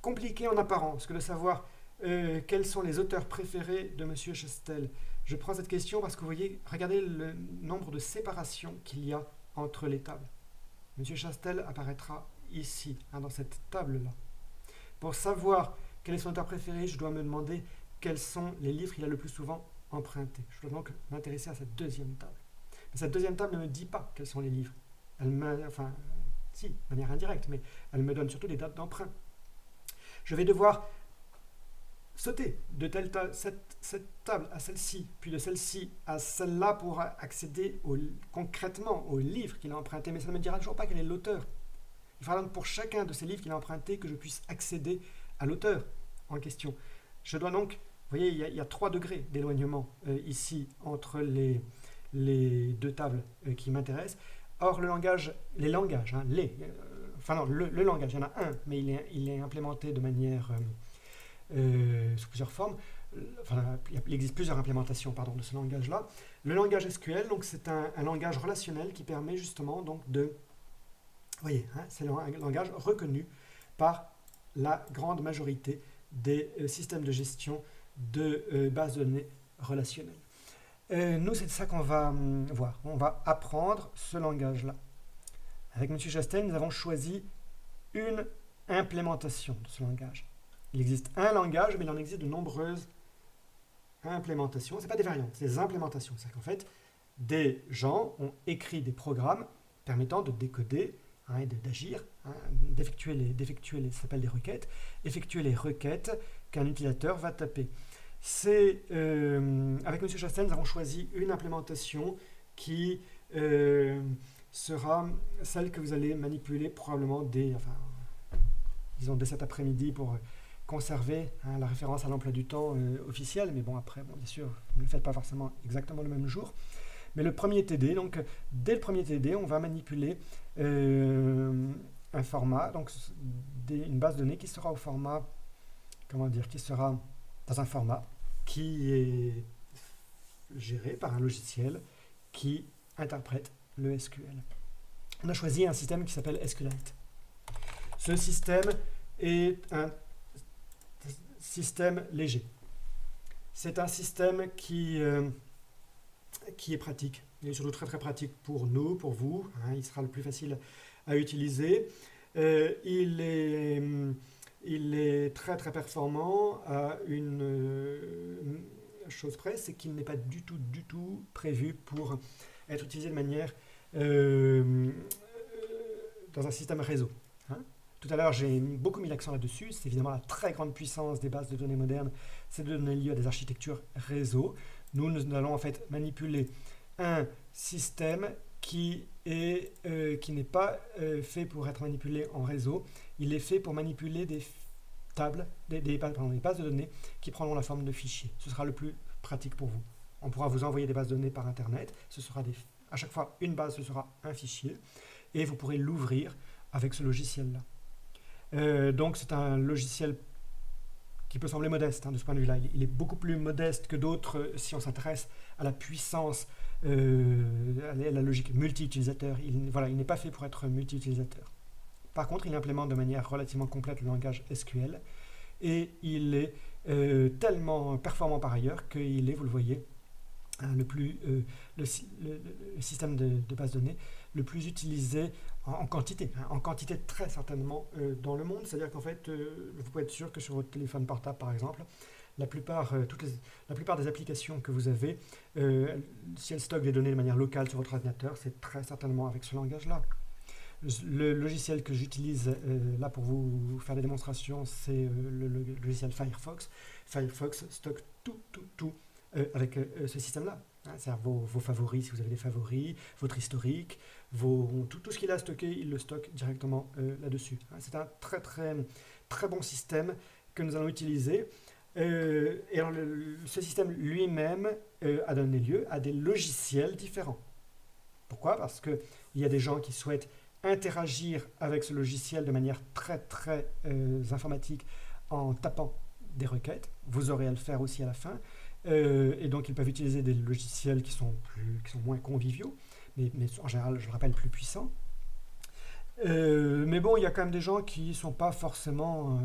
compliquée en apparence que de savoir quels sont les auteurs préférés de M. Chastel. Je prends cette question parce que vous voyez, regardez le nombre de séparations qu'il y a entre les tables. M. Chastel apparaîtra ici, dans cette table-là. Pour savoir quel est son auteur préféré, je dois me demander quels sont les livres qu'il a le plus souvent empruntés. Je dois donc m'intéresser à cette deuxième table. Mais cette deuxième table ne me dit pas quels sont les livres. Si, de manière indirecte, mais elle me donne surtout des dates d'emprunt. Je vais devoir sauter de cette table à celle-ci, puis de celle-ci à celle-là pour accéder concrètement au livre qu'il a emprunté, mais ça ne me dira toujours pas quel est l'auteur. Il faudra donc pour chacun de ces livres qu'il a emprunté que je puisse accéder à l'auteur en question. Je dois donc, vous voyez, il y a 3 degrés d'éloignement ici entre les deux tables qui m'intéressent. Or, le langage, le langage, il y en a un, mais il est implémenté de manière sous plusieurs formes. Il existe plusieurs implémentations de ce langage-là. Le langage SQL, donc, c'est un langage relationnel qui permet justement donc, de... Vous voyez, c'est un langage reconnu par la grande majorité des systèmes de gestion de bases de données relationnelles. Nous, c'est ça qu'on va voir. On va apprendre ce langage-là. Avec M. Chastel, nous avons choisi une implémentation de ce langage. Il existe un langage, mais il en existe de nombreuses implémentations. Ce n'est pas des variantes, c'est des implémentations. C'est-à-dire qu'en fait, des gens ont écrit des programmes permettant de décoder et d'agir, d'effectuer ça s'appelle des requêtes, effectuer les requêtes qu'un utilisateur va taper. Avec M. Chastel, nous avons choisi une implémentation qui sera celle que vous allez manipuler probablement dès cet après-midi pour conserver la référence à l'emploi du temps officiel, mais bon, après, bon, bien sûr, ne le faites pas forcément exactement le même jour. Mais le premier TD, donc dès le premier TD, on va manipuler un format, donc une base de données qui sera au format, qui sera dans un format qui est géré par un logiciel qui interprète le SQL. On a choisi un système qui s'appelle SQLite. Ce système est un système léger. C'est un système qui est pratique. Il est surtout très très pratique pour nous, pour vous. Il sera le plus facile à utiliser. Il est très très performant à une chose près, c'est qu'il n'est pas du tout prévu pour être utilisé de manière dans un système réseau. Tout à l'heure, j'ai beaucoup mis l'accent là-dessus. C'est évidemment la très grande puissance des bases de données modernes, c'est de donner lieu à des architectures réseau. Nous allons en fait manipuler un système qui n'est pas fait pour être manipulé en réseau. Il est fait pour manipuler des tables, des bases de données qui prendront la forme de fichiers. Ce sera le plus pratique pour vous. On pourra vous envoyer des bases de données par Internet. Ce sera à chaque fois, une base, ce sera un fichier. Et vous pourrez l'ouvrir avec ce logiciel-là. Donc c'est un logiciel qui peut sembler modeste de ce point de vue-là. Il est beaucoup plus modeste que d'autres si on s'intéresse à la puissance, à la logique multi-utilisateur. Il n'est pas fait pour être multi-utilisateur. Par contre, il implémente de manière relativement complète le langage SQL et il est tellement performant par ailleurs qu'il est, vous le voyez, le système de base de données le plus utilisé en quantité très certainement dans le monde. C'est-à-dire qu'en fait, vous pouvez être sûr que sur votre téléphone portable, par exemple, la plupart des applications que vous avez, si elles stockent des données de manière locale sur votre ordinateur, c'est très certainement avec ce langage-là. Le logiciel que j'utilise là pour vous faire des démonstrations, c'est le logiciel Firefox. Firefox stocke tout avec ce système-là. C'est-à-dire vos favoris, si vous avez des favoris, votre historique, tout ce qu'il a stocké, il le stocke directement là-dessus. C'est un très très très bon système que nous allons utiliser. Et alors ce système lui-même a donné lieu à des logiciels différents. Pourquoi ? Parce qu'il y a des gens qui souhaitent interagir avec ce logiciel de manière très très informatique en tapant des requêtes. Vous aurez à le faire aussi à la fin. Et donc ils peuvent utiliser des logiciels qui sont moins conviviaux, mais en général, je le rappelle, plus puissants. Mais bon, il y a quand même des gens qui ne sont pas forcément...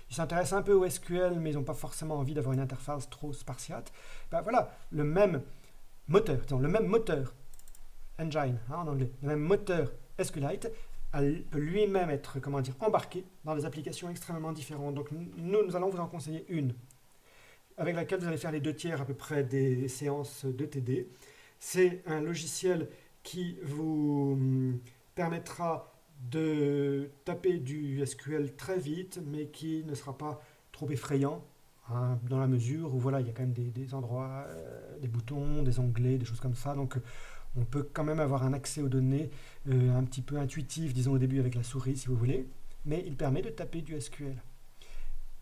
ils s'intéressent un peu au SQL, mais ils n'ont pas forcement envie d'avoir une interface trop spartiate. Voilà, le même moteur engine en anglais, le même moteur SQLite peut lui-même être embarqué dans des applications extrêmement différentes. Donc nous allons vous en conseiller une avec laquelle vous allez faire les 2/3 à peu près des séances de TD. C'est un logiciel qui vous permettra de taper du SQL très vite, mais qui ne sera pas trop effrayant, dans la mesure où il y a quand même des endroits, des boutons, des onglets, des choses comme ça. Donc on peut quand même avoir un accès aux données un petit peu intuitif, disons au début avec la souris si vous voulez, mais il permet de taper du SQL.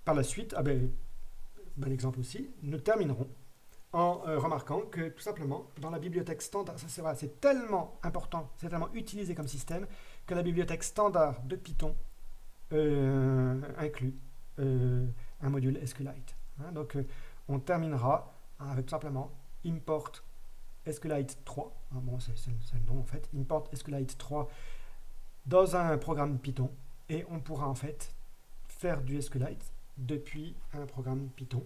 Par la suite, bon exemple aussi, nous terminerons en remarquant que tout simplement, dans la bibliothèque standard, c'est tellement important, c'est tellement utilisé comme système, que la bibliothèque standard de Python inclut un module SQLite. Donc on terminera avec tout simplement import SQLite 3, c'est le nom en fait, import SQLite 3 dans un programme Python, et on pourra en fait faire du SQLite depuis un programme Python.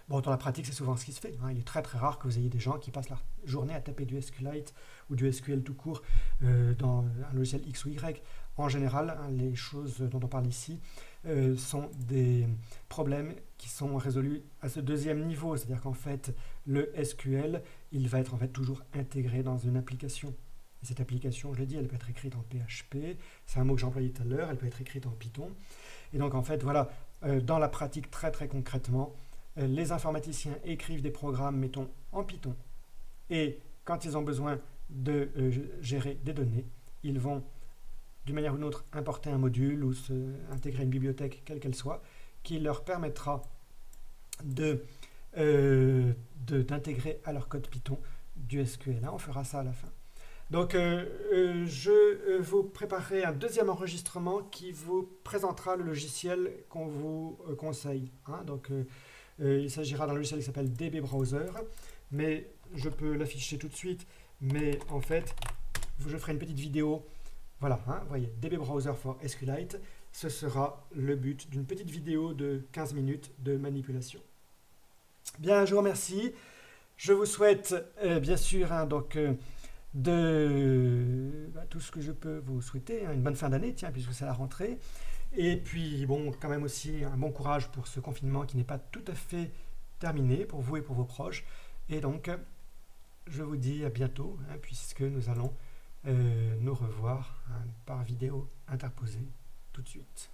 Dans la pratique, c'est souvent ce qui se fait. Il est très très rare que vous ayez des gens qui passent la journée à taper du SQLite ou du SQL tout court dans un logiciel X ou Y. En général, les choses dont on parle ici sont des problèmes qui sont résolus à ce deuxième niveau. C'est-à-dire qu'en fait, le SQL, il va être en fait toujours intégré dans une application. Et cette application, je l'ai dit, elle peut être écrite en PHP. C'est un mot que j'ai employé tout à l'heure. Elle peut être écrite en Python. Et donc, en fait, dans la pratique, très très concrètement, les informaticiens écrivent des programmes, mettons, en Python. Et quand ils ont besoin de gérer des données, ils vont d'une manière ou d'une autre, importer un module ou intégrer une bibliothèque, quelle qu'elle soit, qui leur permettra d'intégrer à leur code Python du SQL. On fera ça à la fin. Donc, je vous préparerai un deuxième enregistrement qui vous présentera le logiciel qu'on vous conseille. Donc, il s'agira d'un logiciel qui s'appelle DB Browser, mais je peux l'afficher tout de suite. Mais en fait, je ferai une petite vidéo. Voilà, vous voyez, DB Browser for SQLite. Ce sera le but d'une petite vidéo de 15 minutes de manipulation. Bien, je vous remercie. Je vous souhaite, bien sûr, tout ce que je peux vous souhaiter, une bonne fin d'année, puisque c'est la rentrée. Et puis, bon, quand même aussi un bon courage pour ce confinement qui n'est pas tout à fait terminé pour vous et pour vos proches. Et donc, je vous dis à bientôt, puisque nous allons nous revoir par vidéo interposée tout de suite.